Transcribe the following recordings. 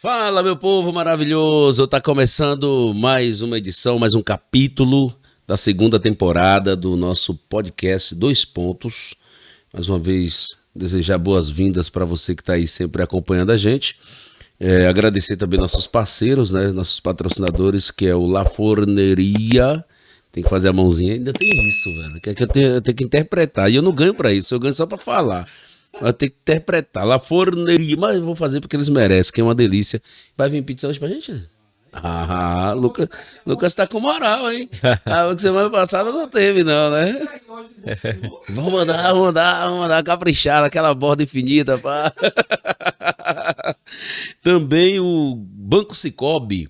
Fala, meu povo maravilhoso! Tá começando mais uma edição, mais um capítulo da segunda temporada do nosso podcast Dois Pontos. Mais uma vez, desejar boas-vindas para você que está aí sempre acompanhando a gente. Agradecer também nossos parceiros, né? Nossos patrocinadores, que é o La Forneria. Tem que fazer a mãozinha, ainda tem isso, velho. Que é que eu tenho que interpretar. E eu não ganho para isso, eu ganho só para falar. Vai ter que interpretar. La Forneria, mas eu vou fazer porque eles merecem, que é uma delícia. Vai vir pizza hoje pra gente? Ah, Lucas tá com moral, hein? Ah, que semana passada não teve, não, né? Vamos mandar caprichar aquela borda infinita, pá. Também o Banco Sicoob,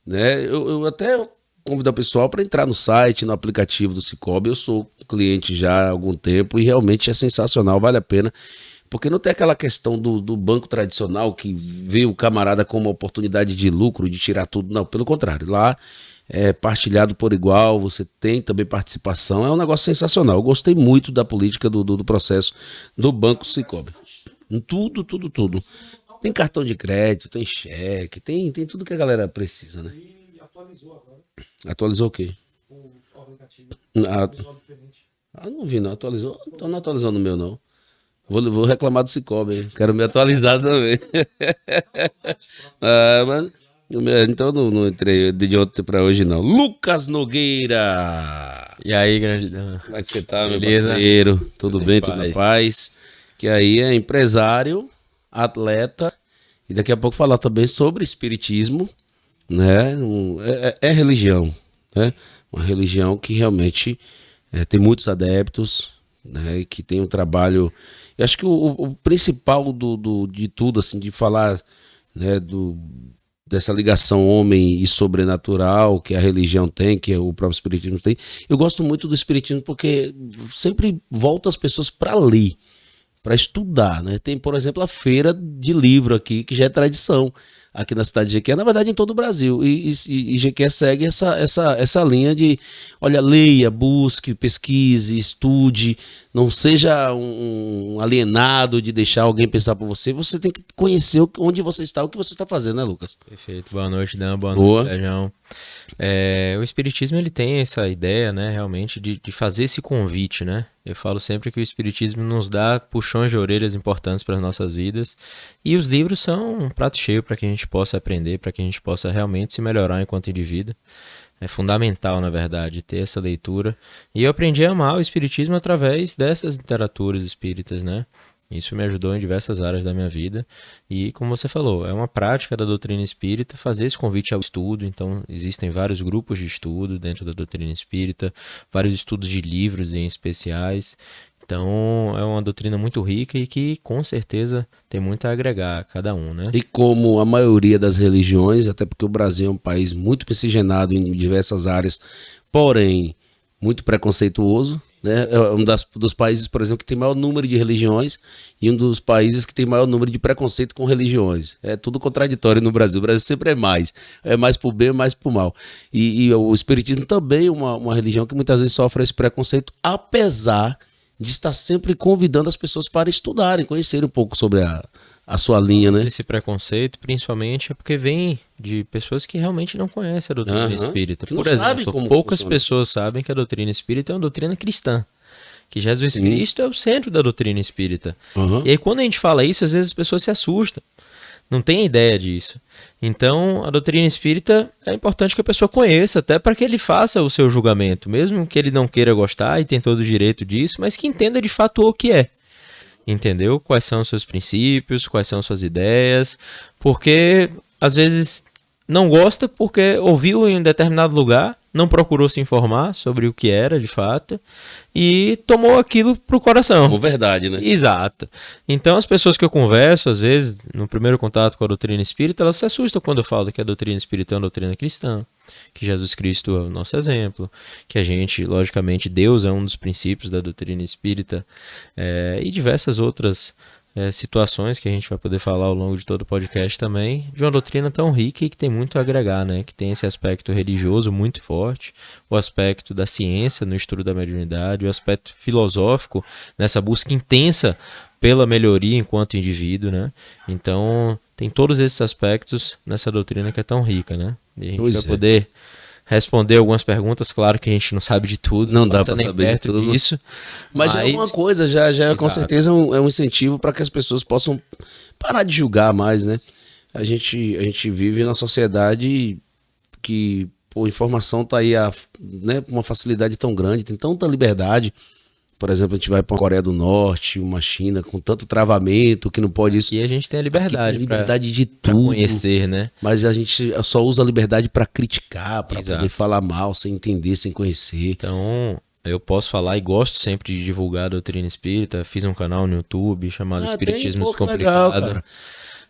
né? Eu até convido o pessoal para entrar no site, no aplicativo do Sicoob. Eu sou cliente já há algum tempo e realmente é sensacional, vale a pena. Porque não tem aquela questão do banco tradicional que vê o camarada como uma oportunidade de lucro, de tirar tudo. Não, pelo contrário. Lá é partilhado por igual, você tem também participação. É um negócio sensacional. Eu gostei muito da política do processo do Banco Sicoob. Tudo. Tem cartão de crédito, tem cheque, tem tudo que a galera precisa, né? E atualizou agora Atualizou o quê? o aplicativo. Ah, Visual diferente. não vi, não. Atualizou? Então não atualizou no meu, não. Vou reclamar do Cicobi, hein? Quero me atualizar também. Mas, então não entrei de ontem pra hoje, não. Lucas Nogueira! E aí, grandidão? Como é que você tá, meu Beleza? parceiro? Tudo bem, tudo na paz. paz? Que aí é empresário, atleta, e daqui a pouco falar também sobre espiritismo, né? É religião, né? Uma religião que realmente tem muitos adeptos, né? E que tem um trabalho. Eu acho que o principal de tudo, assim, de falar, né, dessa ligação homem e sobrenatural que a religião tem, que o próprio espiritismo tem. Eu gosto muito do espiritismo porque sempre volta as pessoas para ler, para estudar, né? Tem, por exemplo, a feira de livro aqui, que já é tradição aqui na cidade de Jequié, na verdade em todo o Brasil. E Jequié segue essa linha de, olha, leia, busque, pesquise, estude, não seja um alienado de deixar alguém pensar por você. Você tem que conhecer onde você está, o que você está fazendo, né, Lucas? Perfeito. Boa noite, Dan. Boa Boa. noite, Sérgio. O Espiritismo ele tem essa ideia, né, realmente, de fazer esse convite, né? Eu falo sempre que o Espiritismo nos dá puxões de orelhas importantes para as nossas vidas e os livros são um prato cheio para que a gente possa aprender, para que a gente possa realmente se melhorar enquanto indivíduo. É fundamental, na verdade, ter essa leitura. E eu aprendi a amar o Espiritismo através dessas literaturas espíritas, né? Isso me ajudou em diversas áreas da minha vida. E, como você falou, é uma prática da doutrina espírita fazer esse convite ao estudo. Então, existem vários grupos de estudo dentro da doutrina espírita, vários estudos de livros em especiais. Então, é uma doutrina muito rica e que, com certeza, tem muito a agregar a cada um, né? E como a maioria das religiões, até porque o Brasil é um país muito miscigenado em diversas áreas, porém muito preconceituoso, né? É dos países, por exemplo, que tem maior número de religiões e um dos países que tem maior número de preconceito com religiões. É tudo contraditório no Brasil. O Brasil sempre é mais pro bem, mais pro mal. E o espiritismo também é uma religião que muitas vezes sofre esse preconceito, apesar de estar sempre convidando as pessoas para estudarem, conhecerem um pouco sobre a sua linha, né? Esse preconceito, principalmente, é porque vem de pessoas que realmente não conhecem a doutrina espírita. Não Por sabem exemplo, como poucas funciona. pessoas sabem que a doutrina espírita é uma doutrina cristã. Que Jesus Cristo é o centro da doutrina espírita. Uhum. E aí, quando a gente fala isso, às vezes as pessoas se assustam. Não tem ideia disso. Então, a doutrina espírita é importante que a pessoa conheça, até para que ele faça o seu julgamento, mesmo que ele não queira gostar e tem todo o direito disso, mas que entenda de fato o que é. Entendeu? Quais são os seus princípios, quais são suas ideias, porque às vezes não gosta porque ouviu em um determinado lugar, não procurou se informar sobre o que era de fato e tomou aquilo pro coração. Como verdade, né? Exato. Então as pessoas que eu converso, às vezes, no primeiro contato com a doutrina espírita, elas se assustam quando eu falo que a doutrina espírita é uma doutrina cristã, que Jesus Cristo é o nosso exemplo, que a gente, logicamente, Deus é um dos princípios da doutrina espírita, e diversas outras situações que a gente vai poder falar ao longo de todo o podcast também, de uma doutrina tão rica e que tem muito a agregar, né? Que tem esse aspecto religioso muito forte, o aspecto da ciência no estudo da mediunidade, o aspecto filosófico nessa busca intensa pela melhoria enquanto indivíduo, né? Então, tem todos esses aspectos nessa doutrina que é tão rica, né? E a gente Pois vai é. poder responder algumas perguntas, claro que a gente não sabe de tudo, Não dá passa pra nem saber de perto tudo. disso, Mas já é uma coisa, já com Exato. certeza é um incentivo para que as pessoas possam parar de julgar mais, né? A gente vive na sociedade que pô, a informação tá aí, né, com uma facilidade tão grande, tem tanta liberdade. Por exemplo, a gente vai para a Coreia do Norte, uma China com tanto travamento que não pode isso. e a gente tem a Aqui liberdade, tem liberdade de pra tudo. conhecer, né? Mas a gente só usa a liberdade para criticar, para Exato. poder falar mal, sem entender, sem conhecer. Então, eu posso falar e gosto sempre de divulgar a doutrina espírita. Fiz um canal no YouTube chamado Espiritismo tem, pô, que Descomplicado. legal, cara.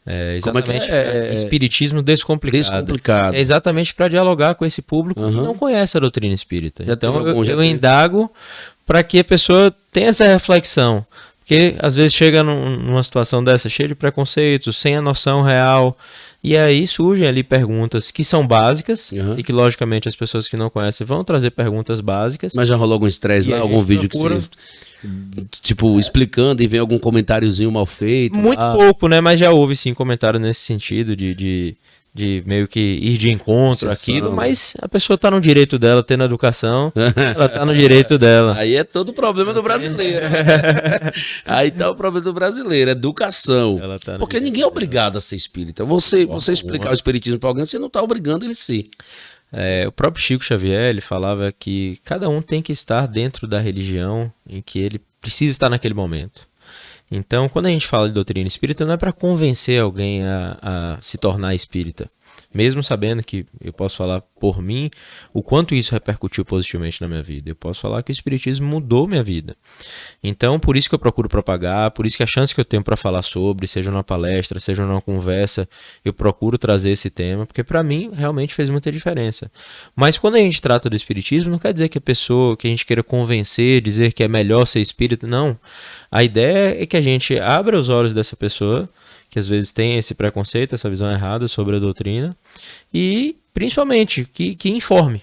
É, Como é que exatamente, é? Espiritismo Descomplicado. Descomplicado. É exatamente para dialogar com esse público que Aham. não conhece a doutrina espírita. Já Então, teve algum, já eu teve? indago para que a pessoa tenha essa reflexão. Porque às vezes chega numa situação dessa, cheia de preconceitos, sem a noção real. E aí surgem ali perguntas que são básicas, Aham. e que logicamente as pessoas que não conhecem vão trazer perguntas básicas. Mas já rolou algum estresse E lá? a Algum gente vídeo procura- que você, tipo, explicando e vem algum comentáriozinho mal feito? Muito lá? pouco, né? Mas já houve sim comentário nesse sentido de meio que ir de encontro Exceção, àquilo, né? mas a pessoa tá no direito dela, tendo educação, ela tá no direito dela. Aí é todo o problema do brasileiro. Aí tá o problema do brasileiro, educação. Ela tá no Porque direito ninguém é obrigado a ser espírita. Você explicar o espiritismo pra alguém, você não tá obrigando ele a ser. O próprio Chico Xavier, ele falava que cada um tem que estar dentro da religião em que ele precisa estar naquele momento. Então, quando a gente fala de doutrina espírita, não é para convencer alguém a se tornar espírita. Mesmo sabendo que eu posso falar por mim o quanto isso repercutiu positivamente na minha vida. Eu posso falar que o espiritismo mudou minha vida. Então, por isso que eu procuro propagar, por isso que a chance que eu tenho para falar sobre, seja numa palestra, seja numa conversa, eu procuro trazer esse tema, porque para mim realmente fez muita diferença. Mas quando a gente trata do espiritismo, não quer dizer que a pessoa, que a gente queira convencer, dizer que é melhor ser espírita, não. A ideia é que a gente abra os olhos dessa pessoa, que às vezes tem esse preconceito, essa visão errada sobre a doutrina, e principalmente que informe,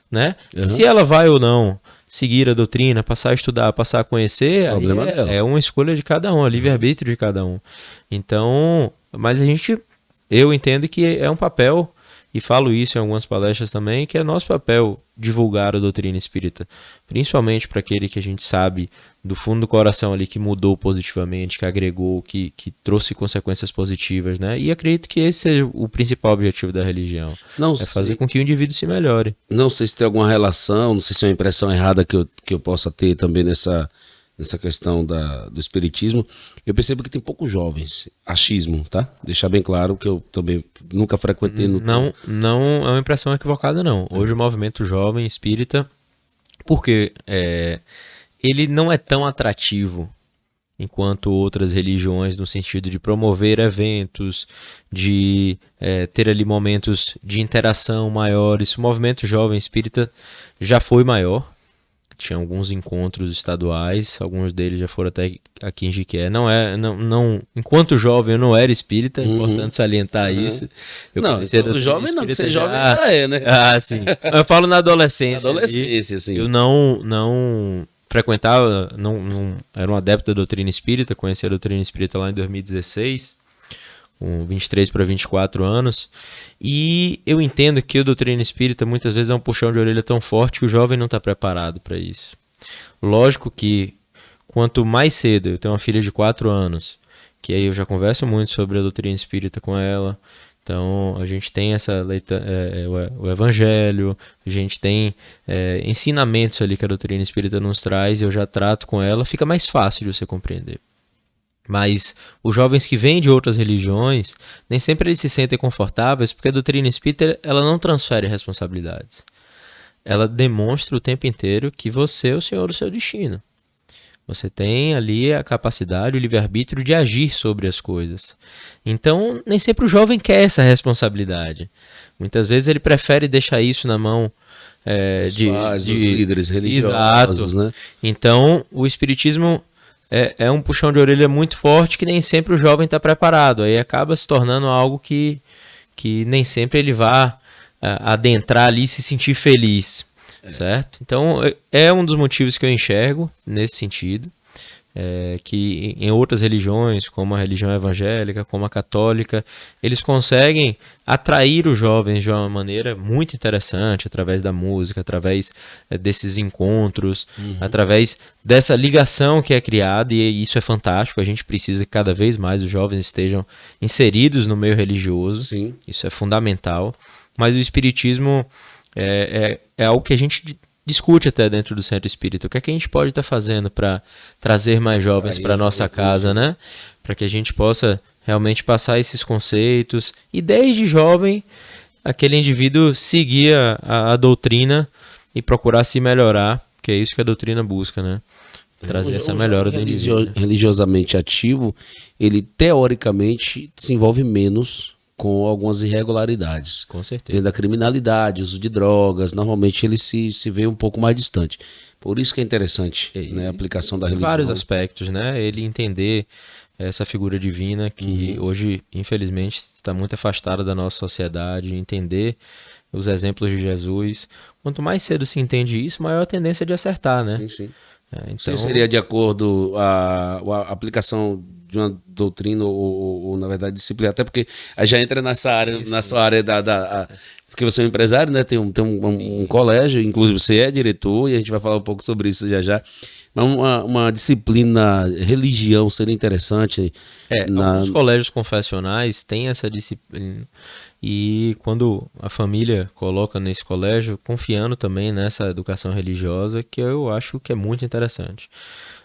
né? Uhum. Se ela vai ou não seguir a doutrina, passar a estudar, passar a conhecer, aí Problema dela. é uma escolha de cada um, é livre-arbítrio de cada um. Então, mas eu entendo que é um papel, e falo isso em algumas palestras também, que é nosso papel divulgar a doutrina espírita, principalmente para aquele que a gente sabe do fundo do coração ali que mudou positivamente, que agregou, que trouxe consequências positivas, né? E acredito que esse seja o principal objetivo da religião, Não é fazer sei. com que o indivíduo se melhore. Não sei se tem alguma relação, não sei se é uma impressão errada que eu possa ter também nessa questão do espiritismo. Eu percebo que tem poucos jovens. Achismo, tá? Deixar bem claro que eu também nunca frequentei no... Não é uma impressão equivocada, não. Hoje o movimento jovem espírita, porque ele não é tão atrativo enquanto outras religiões, no sentido de promover eventos, de ter ali momentos de interação maiores. O movimento jovem espírita já foi maior. Tinha alguns encontros estaduais, alguns deles já foram até aqui em Jiquié. Enquanto jovem eu não era espírita, é importante salientar isso. Eu Não, conheci a todo doutrina jovem não, que espírita ser jovem já é, né? Ah, sim. Eu falo na adolescência. Adolescência, assim. Eu não frequentava, não era um adepto da doutrina espírita, conheci a doutrina espírita lá em 2016, com 23 para 24 anos, e eu entendo que a doutrina espírita muitas vezes é um puxão de orelha tão forte que o jovem não está preparado para isso. Lógico que quanto mais cedo, eu tenho uma filha de 4 anos, que aí eu já converso muito sobre a doutrina espírita com ela, então a gente tem o evangelho, a gente tem ensinamentos ali que a doutrina espírita nos traz, eu já trato com ela, fica mais fácil de você compreender. Mas os jovens que vêm de outras religiões, nem sempre eles se sentem confortáveis, porque a doutrina espírita ela não transfere responsabilidades. Ela demonstra o tempo inteiro que você é o senhor do seu destino. Você tem ali a capacidade, o livre-arbítrio de agir sobre as coisas. Então, nem sempre o jovem quer essa responsabilidade. Muitas vezes ele prefere deixar isso na mão Dos líderes religiosos, Exato. né? Então, o espiritismo é um puxão de orelha muito forte que nem sempre o jovem está preparado. Aí acaba se tornando algo que nem sempre ele vai adentrar ali e se sentir feliz. Certo? Então, é um dos motivos que eu enxergo nesse sentido. que em outras religiões, como a religião evangélica, como a católica, eles conseguem atrair os jovens de uma maneira muito interessante, através da música, através desses encontros, através dessa ligação que é criada, e isso é fantástico. A gente precisa que cada vez mais os jovens estejam inseridos no meio religioso. Sim. Isso é fundamental. Mas o espiritismo é algo que a gente discute até dentro do centro espírita. O que é que a gente pode estar fazendo para trazer mais jovens para nossa casa, né? Para que a gente possa realmente passar esses conceitos e desde jovem aquele indivíduo seguir a doutrina e procurar se melhorar, que é isso que a doutrina busca, né? Trazer essa melhora do indivíduo. Religiosamente ativo, ele teoricamente se envolve menos com algumas irregularidades. Com certeza. Dentro da criminalidade, uso de drogas, normalmente ele se vê um pouco mais distante. Por isso que é interessante, né, a aplicação da religião. Vários aspectos, né? Ele entender essa figura divina que hoje, infelizmente, está muito afastada da nossa sociedade, entender os exemplos de Jesus. Quanto mais cedo se entende isso, maior a tendência de acertar, né? Sim, sim. Então, Seria de acordo a aplicação de uma doutrina ou, na verdade, disciplina, até porque aí já entra nessa área, porque você é um empresário, né? Tem um colégio, inclusive você é diretor, e a gente vai falar um pouco sobre isso já já. Mas uma disciplina, religião seria interessante. Alguns colégios confessionais têm essa disciplina. E quando a família coloca nesse colégio, confiando também nessa educação religiosa, que eu acho que é muito interessante.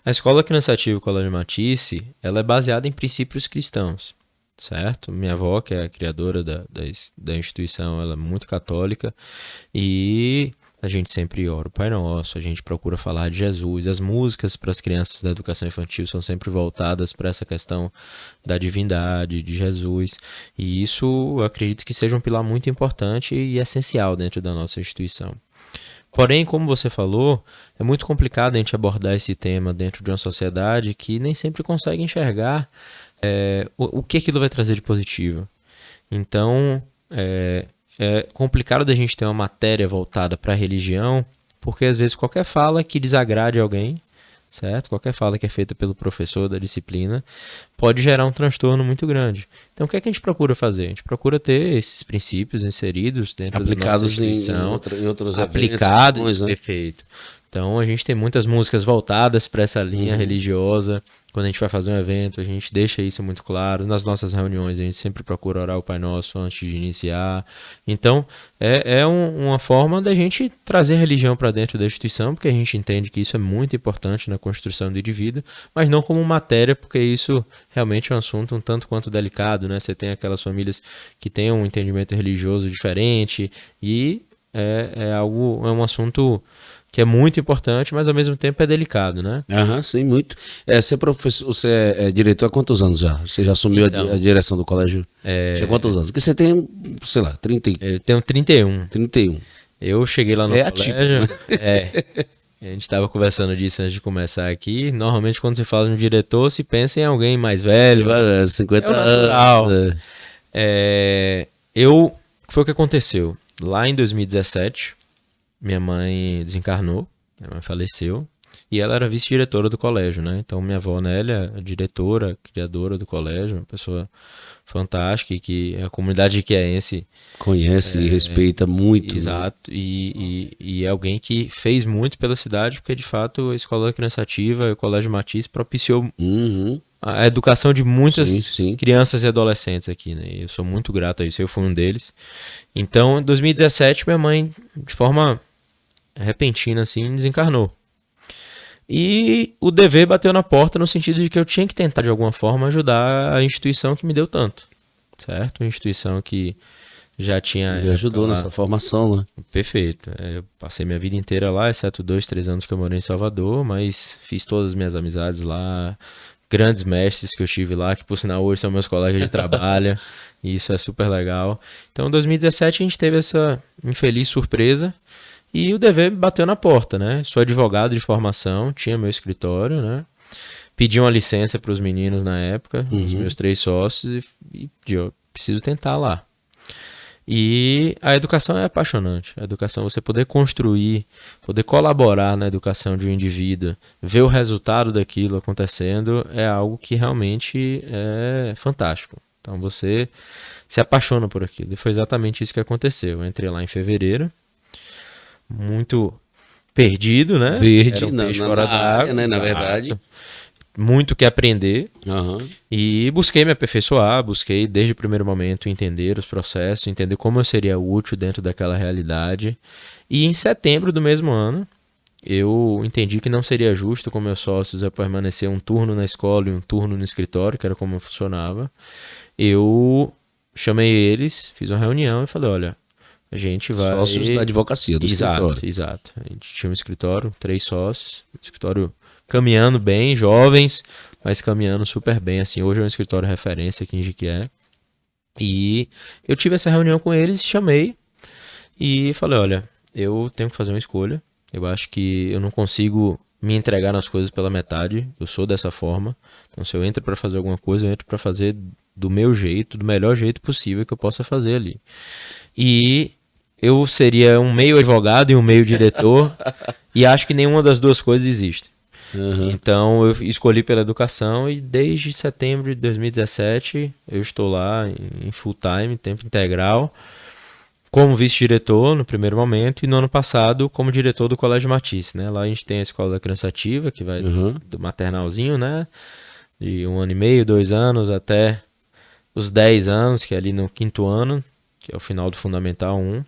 A Escola Criançativa Colégio Matisse, ela é baseada em princípios cristãos, certo? Minha avó, que é a criadora da instituição, ela é muito católica e a gente sempre ora o Pai Nosso, a gente procura falar de Jesus. As músicas para as crianças da educação infantil são sempre voltadas para essa questão da divindade, de Jesus. E isso eu acredito que seja um pilar muito importante e essencial dentro da nossa instituição. Porém, como você falou, é muito complicado a gente abordar esse tema dentro de uma sociedade que nem sempre consegue enxergar o que aquilo vai trazer de positivo. Então, é complicado da gente ter uma matéria voltada para a religião, porque às vezes qualquer fala que desagrade alguém, certo? Qualquer fala que é feita pelo professor da disciplina pode gerar um transtorno muito grande. Então o que é que a gente procura fazer? A gente procura ter esses princípios inseridos dentro da nossa instituição, em outros aplicados, eventos, né? Perfeito. Então a gente tem muitas músicas voltadas para essa linha religiosa. Quando a gente vai fazer um evento, a gente deixa isso muito claro. Nas nossas reuniões, a gente sempre procura orar o Pai Nosso antes de iniciar. Então, uma forma da gente trazer religião para dentro da instituição, porque a gente entende que isso é muito importante na construção do indivíduo, mas não como matéria, porque isso realmente é um assunto um tanto quanto delicado, né? Você tem aquelas famílias que têm um entendimento religioso diferente e é um assunto que é muito importante, mas ao mesmo tempo é delicado, né? Sim, muito. Você é professor, você é diretor há quantos anos já? Você já assumiu a direção do colégio? Há quantos anos? Porque você tem, sei lá, 30. Eu tenho 31. 31. Eu cheguei lá no colégio. Atípico. A gente estava conversando disso antes de começar aqui. Normalmente, quando se fala de um diretor, se pensa em alguém mais velho. 50 anos. Foi o que aconteceu. Lá em 2017, minha mãe desencarnou, minha mãe faleceu, e ela era vice-diretora do colégio, né? Então, minha avó Nélia, a criadora do colégio, uma pessoa fantástica e que a comunidade iquiaense conhece e respeita muito. Exato, né? E é alguém que fez muito pela cidade, porque de fato a Escola Criançativa e o Colégio Matisse propiciou a educação de muitas crianças e adolescentes aqui, né? Eu sou muito grato a isso, eu fui um deles. Então, em 2017, minha mãe, de forma repentina assim, desencarnou. E o dever bateu na porta no sentido de que eu tinha que tentar de alguma forma ajudar a instituição que me deu tanto, certo? Uma instituição que já tinha... Já ajudou nessa formação, né? Perfeito. Eu passei minha vida inteira lá, exceto 2-3 anos que eu morei em Salvador, mas fiz todas as minhas amizades lá, grandes mestres que eu tive lá, que por sinal hoje são meus colegas de trabalho, e isso é super legal. Então em 2017 a gente teve essa infeliz surpresa, e o dever bateu na porta, né? Sou advogado de formação, tinha meu escritório, né? Pedi uma licença para os meninos na época, os meus 3 sócios, e eu preciso tentar lá. E a educação é apaixonante. A educação, você poder construir, poder colaborar na educação de um indivíduo, ver o resultado daquilo acontecendo, é algo que realmente é fantástico. Então você se apaixona por aquilo. E foi exatamente isso que aconteceu. Eu entrei lá em fevereiro, muito perdido, né? Verde, Era um peixe fora na área, d'água, né? Na exato. verdade. Muito que aprender. Aham. E busquei me aperfeiçoar, busquei desde o primeiro momento entender os processos, entender como eu seria útil dentro daquela realidade. E em setembro do mesmo ano, eu entendi que não seria justo com meus sócios eu permanecer um turno na escola e um turno no escritório, que era como funcionava. Eu chamei eles, fiz uma reunião e falei, olha, a gente vai... Sócios da advocacia, do escritório. Exato. A gente tinha um escritório, 3 sócios, um escritório caminhando bem, jovens, mas caminhando super bem, assim. Hoje é um escritório referência aqui em Jequié. E eu tive essa reunião com eles, chamei e falei, olha, eu tenho que fazer uma escolha. Eu acho que eu não consigo me entregar nas coisas pela metade. Eu sou dessa forma. Então, se eu entro para fazer alguma coisa, eu entro para fazer do meu jeito, do melhor jeito possível que eu possa fazer ali. E eu seria um meio advogado e um meio diretor, e acho que nenhuma das duas coisas existe. Uhum. Então eu escolhi pela educação e desde setembro de 2017 eu estou lá em full time, tempo integral, como vice-diretor no primeiro momento e no ano passado como diretor do Colégio Matisse, né? Lá a gente tem a Escola da Criança Ativa, que vai do maternalzinho, né? De 1 ano e meio, 2 anos até os 10 anos, que é ali no 5º ano, que é o final do Fundamental 1.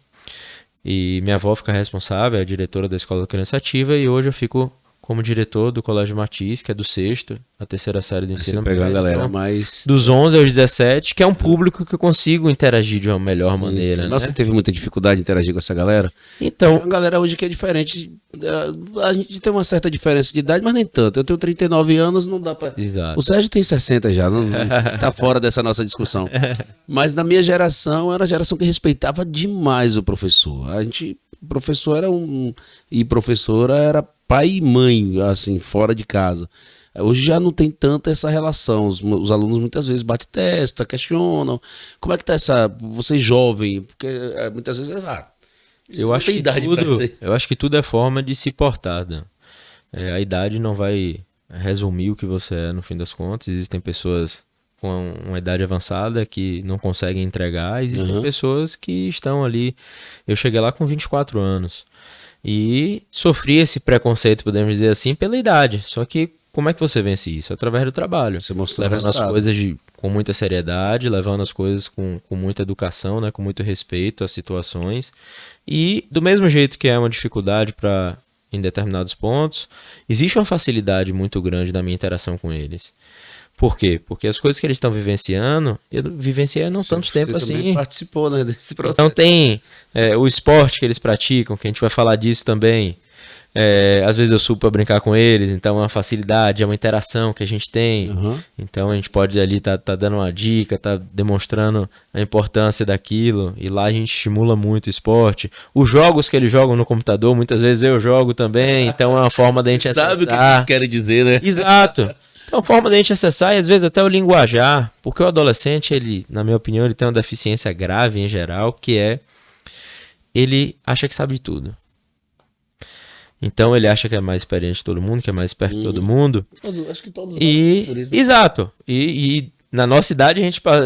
E minha avó fica responsável, é a diretora da Escola da Criança Ativa, e hoje eu fico como diretor do Colégio Matisse, que é do 6º, a 3ª série do ensino Você pegar a médio. galera Então, mais... dos 11 aos 17, que é um público que eu consigo interagir de uma melhor maneira. Nossa, Né? você teve muita dificuldade de interagir com essa galera? Então, A galera hoje que é diferente, a gente tem uma certa diferença de idade, mas nem tanto. Eu tenho 39 anos, não dá pra... exato. O Sérgio tem 60 já, não tá fora dessa nossa discussão. Mas na minha geração, era a geração que respeitava demais o professor. Professor era e professora era pai e mãe, assim, fora de casa. Hoje já não tem tanta essa relação. Os alunos muitas vezes batem testa, questionam. Como é que tá você jovem? Porque muitas vezes Eu acho, eu acho que tudo é forma de se portar, né? A idade não vai resumir o que você é no fim das contas. Existem pessoas com uma idade avançada que não conseguem entregar. Existem pessoas que estão ali... Eu cheguei lá com 24 anos e sofri esse preconceito, podemos dizer assim, pela idade. Só que como é que você vence isso? Através do trabalho. Você mostrou levando as coisas com muita seriedade, levando as coisas com muita educação, né, com muito respeito às situações. E do mesmo jeito que é uma dificuldade em determinados pontos, existe uma facilidade muito grande na minha interação com eles. Por quê? Porque as coisas que eles estão vivenciando, eu vivenciei não tanto tempo Você também assim. participou, né, desse processo. Então tem o esporte que eles praticam, que a gente vai falar disso também. Às vezes eu subo para brincar com eles, então é uma facilidade, é uma interação que a gente tem. Então a gente pode ali tá dando uma dica, tá demonstrando a importância daquilo, e lá a gente estimula muito o esporte. Os jogos que eles jogam no computador, muitas vezes eu jogo também, então é uma forma da gente acessar. Sabe o que eles querem dizer, né? Exato. É uma forma da gente acessar e às vezes até o linguajar, porque o adolescente, ele, na minha opinião, ele tem uma deficiência grave em geral, que é ele acha que sabe de tudo. Então ele acha que é mais experiente de todo mundo, que é mais esperto de todo mundo. Acho que todos por isso, né? Exato. E na nossa idade,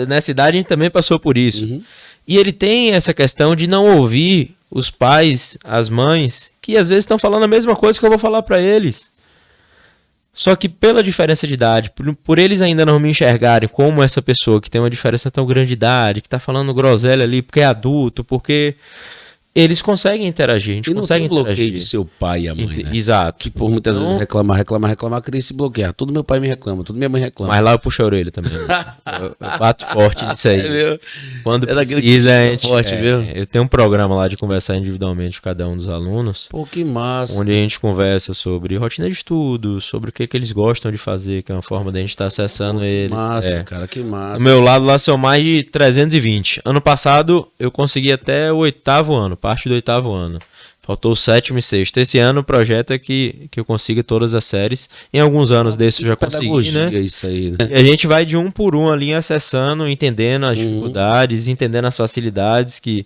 nessa idade a gente também passou por isso. E ele tem essa questão de não ouvir os pais, as mães, que às vezes estão falando a mesma coisa que eu vou falar para eles. Só que pela diferença de idade, por eles ainda não me enxergarem como essa pessoa que tem uma diferença tão grande de idade, que tá falando groselha ali porque é adulto, porque eles conseguem interagir, a gente consegue interagir. Bloqueio de seu pai e a mãe, né? Exato. Que por muitas vezes reclamar, cria esse bloqueio. Tudo meu pai me reclama, tudo minha mãe reclama. Mas lá eu puxo a orelha também. Eu bato forte nisso aí. Quando daquele precisa, a gente... forte, viu? Eu tenho um programa lá de conversar individualmente com cada um dos alunos. Pô, que massa. Onde a gente conversa sobre rotina de estudo, sobre o que eles gostam de fazer, que é uma forma de a gente estar acessando eles. Que massa, cara, que massa. Do meu lado lá são mais de 320. Ano passado eu consegui até o 8º ano, parte do 8º ano. Faltou o sétimo e sexto. Esse ano o projeto é que eu consiga todas as séries. Em alguns anos desses eu já consegui, Pedagogia, né? isso aí, né? E a gente vai de um por um ali acessando, entendendo as dificuldades, entendendo as facilidades que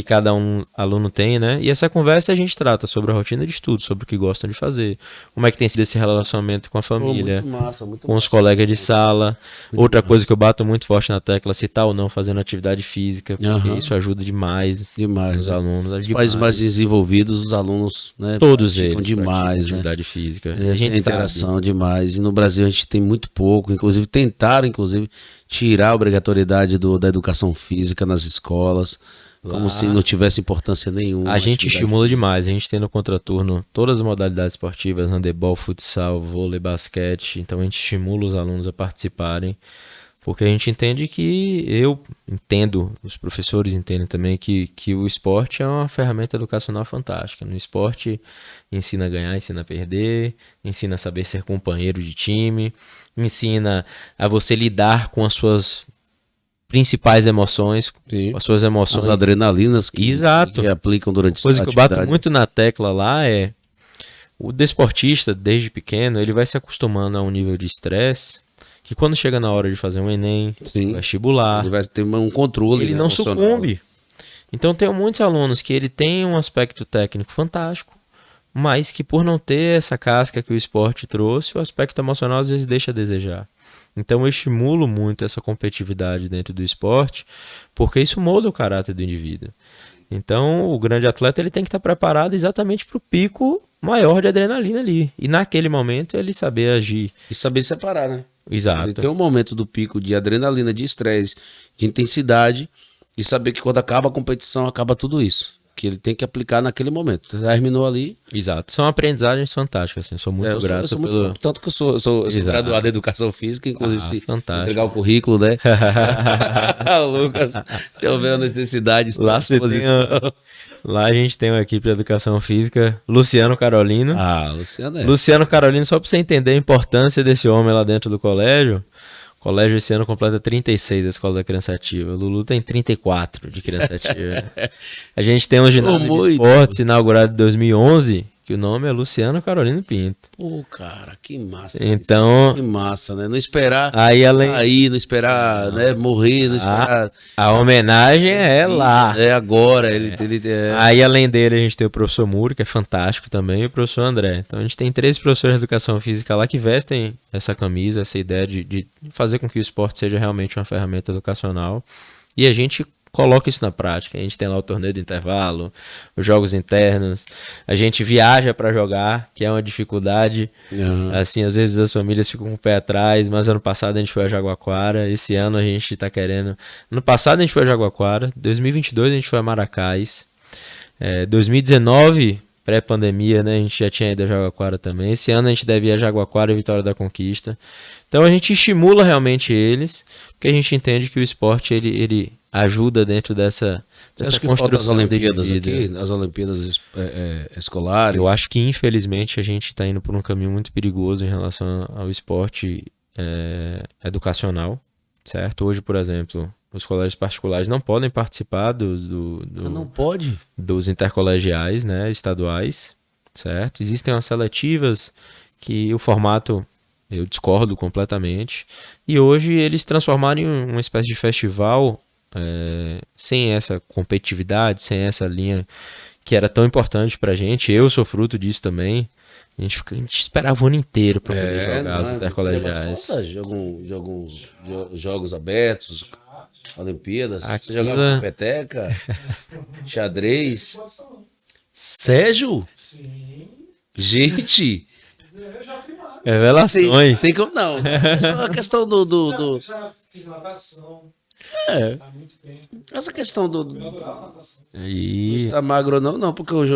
cada aluno tem, né? E essa conversa a gente trata sobre a rotina de estudo, sobre o que gostam de fazer, como é que tem sido esse relacionamento com a família, Muito massa, muito com os massa. colegas de sala. Outra coisa que eu bato muito forte na tecla, se tá ou não fazendo atividade física, porque Aham. isso ajuda demais Demais, os né? alunos. Os países mais desenvolvidos, os alunos, né, Todos praticam eles demais, praticam né? atividade física. É, A gente tem interação demais. E no Brasil a gente tem muito pouco. Inclusive, tentaram, tirar a obrigatoriedade da educação física nas escolas. Como se não tivesse importância nenhuma. A gente atividade estimula física. demais. A gente tem no contraturno todas as modalidades esportivas, handebol, futsal, vôlei, basquete. Então a gente estimula os alunos a participarem, porque a gente entende eu entendo, os professores entendem também que o esporte é uma ferramenta educacional fantástica. No esporte ensina a ganhar, ensina a perder, ensina a saber ser companheiro de time, ensina a você lidar com as suas principais emoções, Sim. as suas emoções. As adrenalinas que Exato. aplicam durante Coisa a que eu bato atividade. muito na tecla lá é o desportista, desde pequeno, ele vai se acostumando a um nível de estresse que quando chega na hora de fazer um Enem, Sim. vestibular, Ele vai ter um controle. ele né, não emocional. sucumbe. Então tem muitos alunos que ele tem um aspecto técnico fantástico, mas que por não ter essa casca que o esporte trouxe, o aspecto emocional às vezes deixa a desejar. Então eu estimulo muito essa competitividade dentro do esporte, porque isso molda o caráter do indivíduo. Então o grande atleta ele tem que estar preparado exatamente para o pico maior de adrenalina ali. E naquele momento ele saber agir. E saber separar, né? Ele Exato. tem um momento do pico de adrenalina, de estresse, de intensidade, e saber que quando acaba a competição, acaba tudo isso. Que ele tem que aplicar naquele momento. Terminou ali. Exato. São aprendizagens fantásticas, assim. Sou muito eu grato sou muito pelo... tanto que eu sou Exato. graduado em educação física, inclusive se fantástico. entregar o currículo, né? Lucas, se houver a necessidade, estou à Lá, disposição. Lá a gente tem uma equipe de educação física, Luciano Carolino. Luciano é. Luciano Carolino, só para você entender a importância desse homem lá dentro do colégio. O colégio esse ano completa 36 a Escola da Criança Ativa. O Lulu tem 34 de Criança Ativa. A gente tem um ginásio de esportes inaugurado em 2011, que o nome é Luciano Carolino Pinto. Pô, cara, que massa. Então, isso. Que massa, né? Não esperar aí, sair, não esperar né, morrer, não esperar... A homenagem é lá. É agora. Ele Aí, além dele, a gente tem o professor Muri, que é fantástico também, e o professor André. Então, a gente tem 3 professores de educação física lá que vestem essa camisa, essa ideia de fazer com que o esporte seja realmente uma ferramenta educacional. E a gente coloca isso na prática. A gente tem lá o torneio do intervalo, os jogos internos, a gente viaja para jogar, que é uma dificuldade. Assim, às vezes as famílias ficam com o pé atrás, mas ano passado a gente foi a Jaguaquara, esse ano a gente tá querendo... Ano passado a gente foi a Jaguaquara, 2022 a gente foi a Maracás, 2019, pré-pandemia, né, a gente já tinha ido a Jaguaquara também, esse ano a gente deve ir a Jaguaquara e Vitória da Conquista. Então a gente estimula realmente eles, porque a gente entende que o esporte ele ajuda dentro dessa acho que falta as construção Olimpíadas de vida. aqui, as Olimpíadas escolares. Eu acho que infelizmente a gente está indo por um caminho muito perigoso em relação ao esporte educacional, certo? Hoje, por exemplo, os colégios particulares não podem participar não pode? dos intercolegiais, né, estaduais, certo? Existem umas seletivas que o formato eu discordo completamente. E hoje eles transformaram em uma espécie de festival sem essa competitividade, sem essa linha que era tão importante pra gente. Eu sou fruto disso também. A gente esperava o ano inteiro pra poder jogar os intercolegiais. De alguns jogos abertos, Olimpíadas. Aquilo... Você jogava peteca, xadrez. Sérgio? Sim. Gente! Eu já fui lá. Revelações. Sem como não. Essa questão Eu já fiz natação há muito tempo. Essa questão Eu adorava natação. E... Não tá magro não, porque eu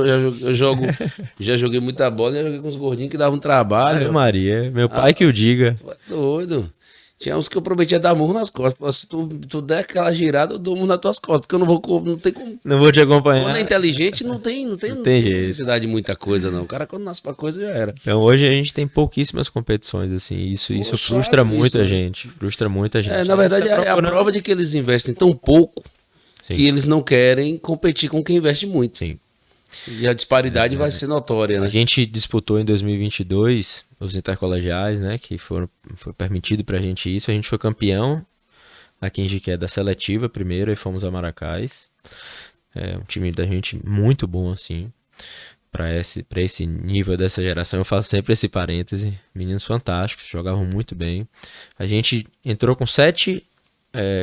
já joguei muita bola, já joguei com os gordinhos que davam trabalho. Ave Maria, meu pai que o diga. Tu é doido. Tinha uns que eu prometia dar murro nas costas. Se tu der aquela girada, eu dou murro nas tuas costas, porque eu não tem como. Não vou te acompanhar. Quando é inteligente, não tem jeito. necessidade de muita coisa, não. O cara, quando nasce pra coisa, já era. Então hoje a gente tem pouquíssimas competições, assim. Isso frustra muito a gente. Frustra muita gente. Na verdade, é a prova de que eles investem tão pouco que eles não querem competir com quem investe muito. Sim. E a disparidade vai ser notória, né? A gente disputou em 2022 os intercolegiais, né? Que foi permitido pra gente isso. A gente foi campeão aqui em Jiqué da seletiva primeiro e fomos a Maracás. É um time da gente muito bom, assim. Pra esse nível dessa geração, eu faço sempre esse parêntese. Meninos fantásticos, jogavam muito bem. A gente entrou com 7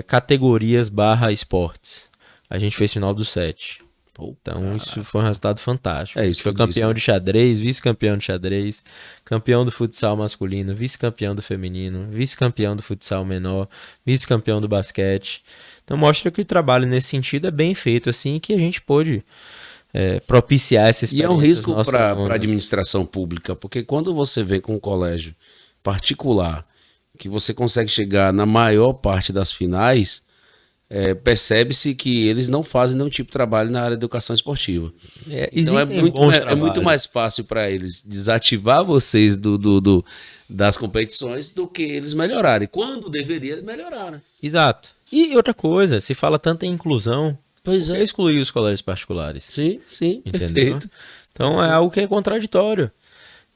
categorias / esportes. A gente fez final dos 7. Então isso foi um resultado fantástico. É isso. Foi campeão de xadrez, vice-campeão de xadrez, campeão do futsal masculino, vice-campeão do feminino, vice-campeão do futsal menor, vice-campeão do basquete. Então mostra que o trabalho nesse sentido é bem feito, assim, que a gente pôde propiciar essa experiência. E é um risco para a administração pública, porque quando você vem com um colégio particular, que você consegue chegar na maior parte das finais, percebe-se que eles não fazem nenhum tipo de trabalho na área de educação esportiva. Então é muito mais fácil para eles desativar vocês das competições do que eles melhorarem, quando deveria melhorar, né? Exato. E outra coisa, se fala tanto em inclusão, pois é, excluir os colégios particulares. Sim, entendeu? Perfeito. Então é algo que é contraditório.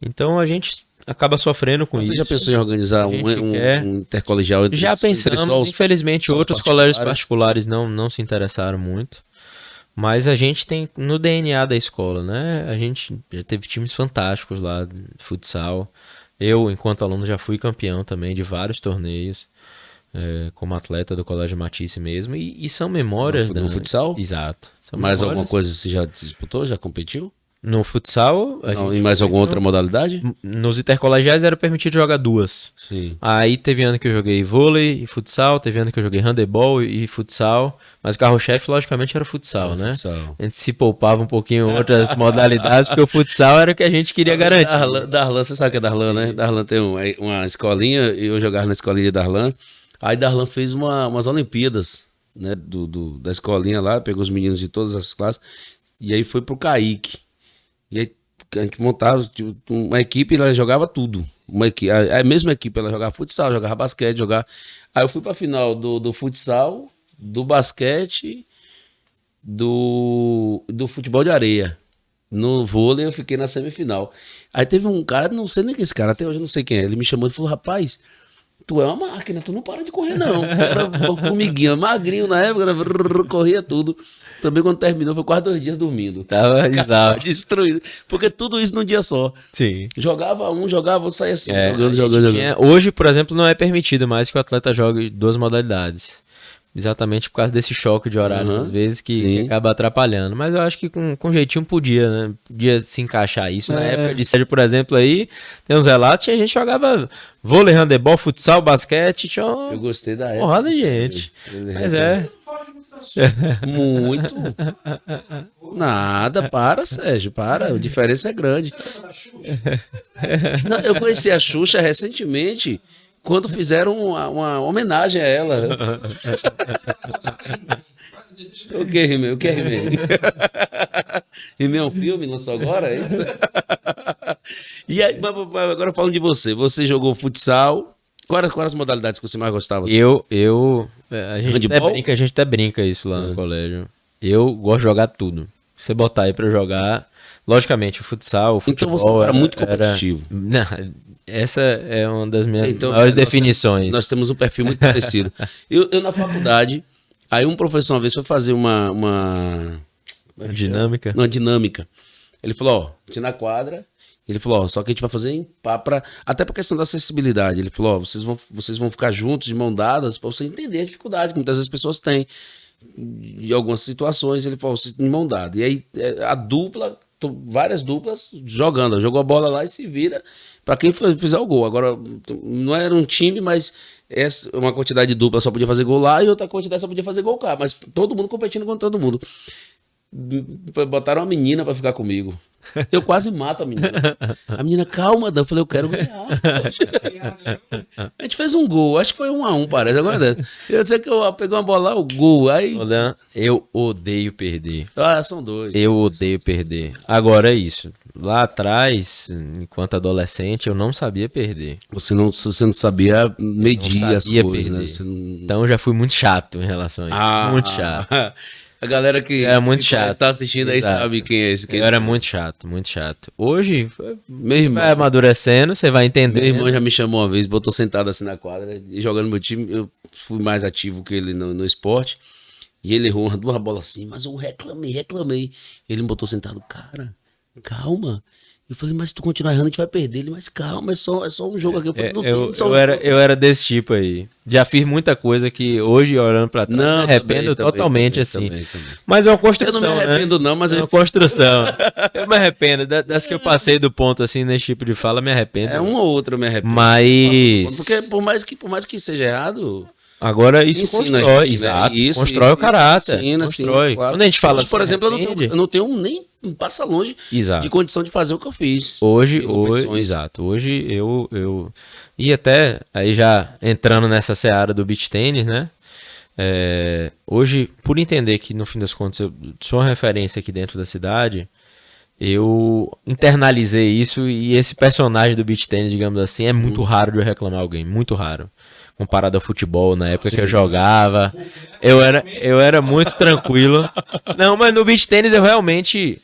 Então a gente acaba sofrendo com isso. Você já pensou em organizar um intercolegial entre Já pensamos, infelizmente outros colégios particulares não se interessaram muito, mas a gente tem no DNA da escola, né? A gente já teve times fantásticos lá de futsal. Eu, enquanto aluno, já fui campeão também de vários torneios, como atleta do Colégio Matisse mesmo, e são memórias... No futsal? Exato. Mais alguma coisa você já disputou, já competiu? No futsal... Em mais alguma outra modalidade? Nos intercolegiais era permitido jogar 2. Sim. Aí teve ano que eu joguei vôlei e futsal, teve ano que eu joguei handebol e futsal, mas o carro-chefe logicamente era futsal, né? Futsal. A gente se poupava um pouquinho em outras modalidades, porque o futsal era o que a gente queria garantir. Darlan, você sabe que é Darlan, né? Darlan tem uma escolinha, e eu jogava na escolinha de Darlan. Aí Darlan fez umas Olimpíadas, né? Da escolinha lá, pegou os meninos de todas as classes, e aí foi pro Caique. E aí a gente montava uma equipe e ela jogava tudo. A mesma equipe, ela jogava futsal, jogava basquete, jogava... Aí eu fui pra final do futsal, do basquete, do futebol de areia. No vôlei eu fiquei na semifinal. Aí teve um cara, não sei nem que esse cara, até hoje eu não sei quem é, ele me chamou e falou: rapaz, tu é uma máquina, tu não para de correr não. Era formiguinha, magrinho na época, corria tudo. Também quando terminou foi quase 2 dias dormindo. Tava exausto. Destruído. Porque tudo isso num dia só. Sim. Jogava outro, saia assim, jogando. Hoje, por exemplo, não é permitido mais que o atleta jogue 2 modalidades. Exatamente por causa desse choque de horário, às vezes, que acaba atrapalhando. Mas eu acho que com jeitinho podia, né? Podia se encaixar isso. Na época de Sérgio, por exemplo, aí, tem uns relatos que a gente jogava vôlei, handebol, futsal, basquete. Tinha eu gostei da época. Porrada de gente. Mas muito. Nada, para, Sérgio, para. A diferença é grande. Não, eu conheci a Xuxa recentemente, quando fizeram uma homenagem a ela. O que, Rimei? O que é Rimei? Rimei é um filme, não só agora? É isso? E aí, agora falando de você. Você jogou futsal. Quais as modalidades que você mais gostava? A gente até brinca isso lá no colégio. Eu gosto de jogar tudo. Você botar aí pra eu jogar, logicamente, o futsal, o futebol... Então você era muito competitivo. Não, essa é uma das minhas maiores definições. Nós temos um perfil muito parecido. Eu na faculdade, aí um professor uma vez foi fazer uma dinâmica. Uma dinâmica. Ele falou, ó, na quadra... Ele falou, só que a gente vai fazer em pá, até pra questão da acessibilidade. Ele falou, vocês vão ficar juntos, de mão dadas, pra você entender a dificuldade que muitas vezes as pessoas têm em algumas situações. Ele falou, vocês de mão dada. E aí a dupla, várias duplas jogando. Jogou a bola lá e se vira pra quem fizer o gol. Agora, não era um time, mas uma quantidade de dupla só podia fazer gol lá e outra quantidade só podia fazer gol cá. Mas todo mundo competindo contra todo mundo. Botaram uma menina pra ficar comigo. Eu quase mato a menina. A menina, calma, Dan. Eu falei, eu quero ganhar. A gente fez um gol, acho que foi 1-1, parece. Agora eu sei que eu peguei uma bola lá, o gol. Aí... Eu odeio perder. São 2. Eu odeio perder. Agora é isso. Lá atrás, enquanto adolescente, eu não sabia perder. Você não sabia medir as coisas, perder. Né? Então eu já fui muito chato em relação a isso. Muito chato. A galera que É muito chato. está assistindo aí Exato. sabe quem é esse. Eu era muito chato, muito chato. Hoje, Meu irmão. vai amadurecendo, você vai entender. Meu irmão já me chamou uma vez, botou sentado assim na quadra, e jogando meu time, eu fui mais ativo que ele no esporte, e ele errou umas 2 bolas assim, mas eu reclamei. Ele me botou sentado, cara, calma. Eu falei, mas se tu continuar errando, a gente vai perder. Ele, mas calma, é só um jogo aqui. Eu falei, não tem só um jogo. Eu era desse tipo aí. Já fiz muita coisa que hoje, olhando pra trás, me arrependo totalmente assim. Também. Mas é uma construção, Eu não me arrependo, né? não, mas é uma construção. Eu me arrependo. Das que eu passei do ponto, assim, nesse tipo de fala, me arrependo. É uma ou outra eu me arrependo. Mas... Porque por mais que seja errado... Agora isso ensina constrói, a gente, né? exato, Isso, constrói o caráter, ensina, constrói. sim, claro. Quando a gente fala Hoje, por assim, exemplo, arrepende. eu não tenho nem passa longe Exato. de condição de fazer o que eu fiz. Hoje, Exato. Hoje eu... E até, aí já entrando nessa seara do beach tênis, né? Hoje, por entender que no fim das contas eu sou uma referência aqui dentro da cidade, eu internalizei isso e esse personagem do beach tênis, digamos assim, é muito raro de eu reclamar alguém, muito raro. Comparado ao futebol, na época que eu jogava, eu era muito tranquilo. Não, mas no beach tênis eu realmente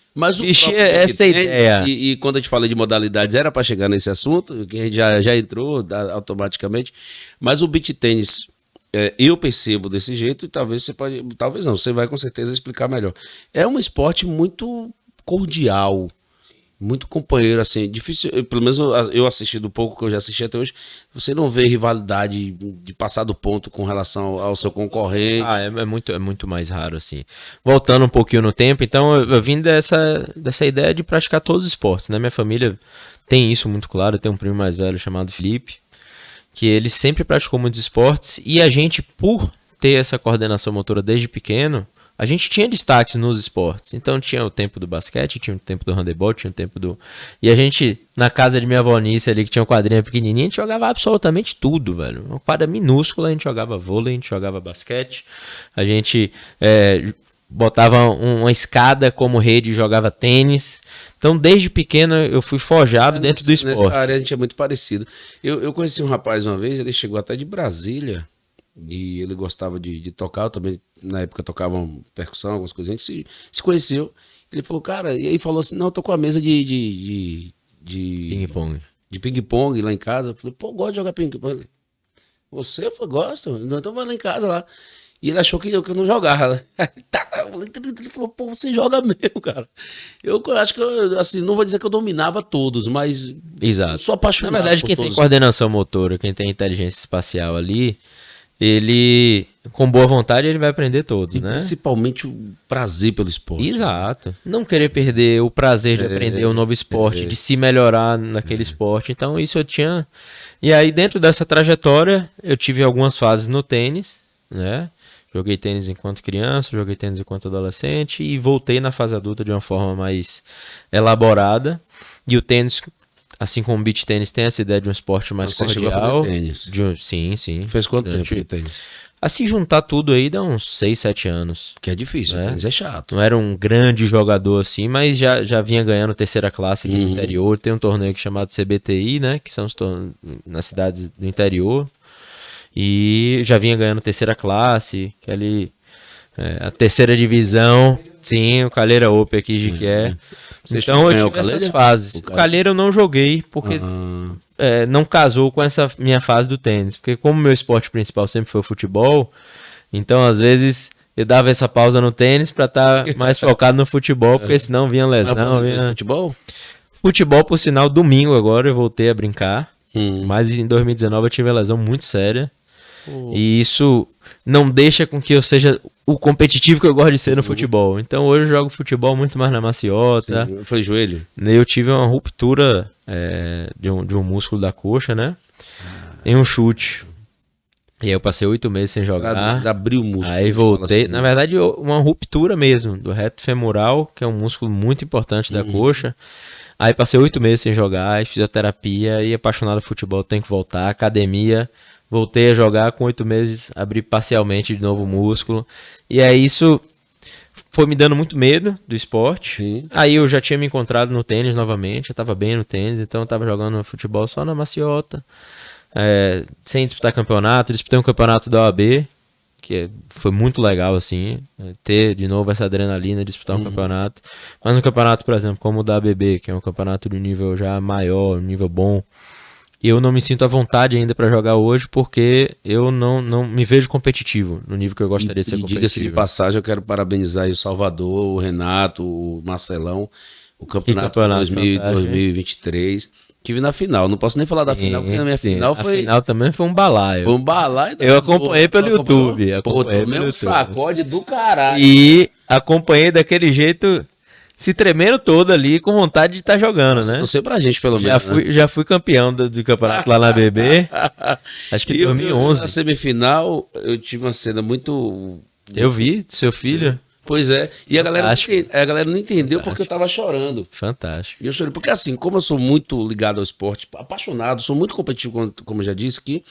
tinha essa ideia. E quando eu te falei de modalidades, era para chegar nesse assunto, que a gente já entrou automaticamente, mas o beach tênis, eu percebo desse jeito, e talvez você vai com certeza explicar melhor. É um esporte muito cordial, muito companheiro, assim, difícil, pelo menos eu assisti do pouco que eu já assisti até hoje, você não vê rivalidade de passar do ponto com relação ao seu concorrente. É muito mais raro, assim. Voltando um pouquinho no tempo, então eu vim dessa ideia de praticar todos os esportes, né? Minha família tem isso muito claro, eu tenho um primo mais velho chamado Felipe, que ele sempre praticou muitos esportes, e a gente, por ter essa coordenação motora desde pequeno, a gente tinha destaques nos esportes. Então tinha o tempo do basquete, tinha o tempo do handebol, tinha o tempo do... E a gente, na casa de minha avó Nice ali, que tinha uma quadrinha pequenininha, a gente jogava absolutamente tudo, velho. Uma quadra minúscula, a gente jogava vôlei, a gente jogava basquete, a gente botava uma escada como rede e jogava tênis. Então, desde pequeno, eu fui forjado dentro do esporte. Nessa área a gente é muito parecido. Eu conheci um rapaz uma vez, ele chegou até de Brasília, e ele gostava de tocar, eu também na época tocava percussão, algumas coisas, a gente se conheceu, ele falou, cara, e aí falou assim, não, eu tô com a mesa de ping-pong. De ping-pong lá em casa. Eu falei, pô, eu gosto de jogar ping-pong. Você? Eu falei, gosto, então vai lá em casa lá. E ele achou que eu não jogava. Ele falou, pô, você joga mesmo, cara. Eu acho que, assim, não vou dizer que eu dominava todos, mas Exato. Eu sou apaixonado. Na verdade, por quem todos. tem coordenação motora, quem tem inteligência espacial ali, ele, com boa vontade, ele vai aprender todos, E né? principalmente o prazer pelo esporte. Exato. Não querer perder o prazer de aprender um novo esporte, de se melhorar naquele esporte. Então, isso eu tinha... E aí, dentro dessa trajetória, eu tive algumas fases no tênis, né? Joguei tênis enquanto criança, joguei tênis enquanto adolescente e voltei na fase adulta de uma forma mais elaborada. E o tênis, assim como o beach tênis, tem essa ideia de um esporte mais Você chegou a cordial. fazer tênis? Sim. Fez quanto tempo de tênis? Assim, juntar tudo aí dá uns 6, 7 anos. Que é difícil, o tênis é chato. Não era um grande jogador assim, mas já vinha ganhando terceira classe aqui no interior. Tem um torneio chamado CBTI, né? Que são os nas cidades do interior. E já vinha ganhando terceira classe, que ali a terceira divisão, sim, o Calheira Open aqui de que é. Então eu tive essas fases. O Calheira eu não joguei porque não casou com essa minha fase do tênis, porque como meu esporte principal sempre foi o futebol, então às vezes eu dava essa pausa no tênis para estar mais focado no futebol, porque senão vinha lesão. Futebol? Futebol, por sinal, domingo agora eu voltei a brincar, mas em 2019 eu tive uma lesão muito séria. E isso não deixa com que eu seja o competitivo que eu gosto de ser no futebol. Então hoje eu jogo futebol muito mais na maciota. Sim. Foi joelho? Eu tive uma ruptura de um músculo da coxa, né? Em um chute. E aí eu passei 8 meses sem jogar. Abriu o músculo. Aí voltei. Na verdade, uma ruptura mesmo do reto femoral, que é um músculo muito importante da coxa. Aí passei 8 meses sem jogar, fisioterapia, e apaixonado por futebol, tenho que voltar, academia. Voltei a jogar, com 8 meses, abri parcialmente de novo o músculo. E aí isso foi me dando muito medo do esporte. Sim. Aí eu já tinha me encontrado no tênis novamente, eu tava bem no tênis, então eu tava jogando futebol só na maciota, sem disputar campeonato. Disputei um campeonato da OAB, foi muito legal, assim, ter de novo essa adrenalina, disputar um campeonato. Mas um campeonato, por exemplo, como o da ABB, que é um campeonato de nível já maior, um nível bom, eu não me sinto à vontade ainda para jogar hoje, porque eu não me vejo competitivo no nível que eu gostaria de ser competitivo. Diga-se de passagem, eu quero parabenizar aí o Salvador, o Renato, o Marcelão, o campeonato 2023. Tive na final, não posso nem falar da final, porque na minha final foi... A final também foi um balaio. Foi um balaio. Eu acompanhei pelo YouTube. Pô, tomei um sacode do caralho. E acompanhei daquele jeito, se tremendo todo ali, com vontade de estar jogando, né? Torceu pra gente, pelo menos. Já fui campeão do campeonato lá na BB. Acho que em 2011. Na semifinal, eu tive uma cena muito... Eu vi, seu filho. Sim. Pois é, e a galera não entendeu porque eu tava chorando. Fantástico. E eu chorei, porque assim, como eu sou muito ligado ao esporte, apaixonado, sou muito competitivo, como eu já disse aqui,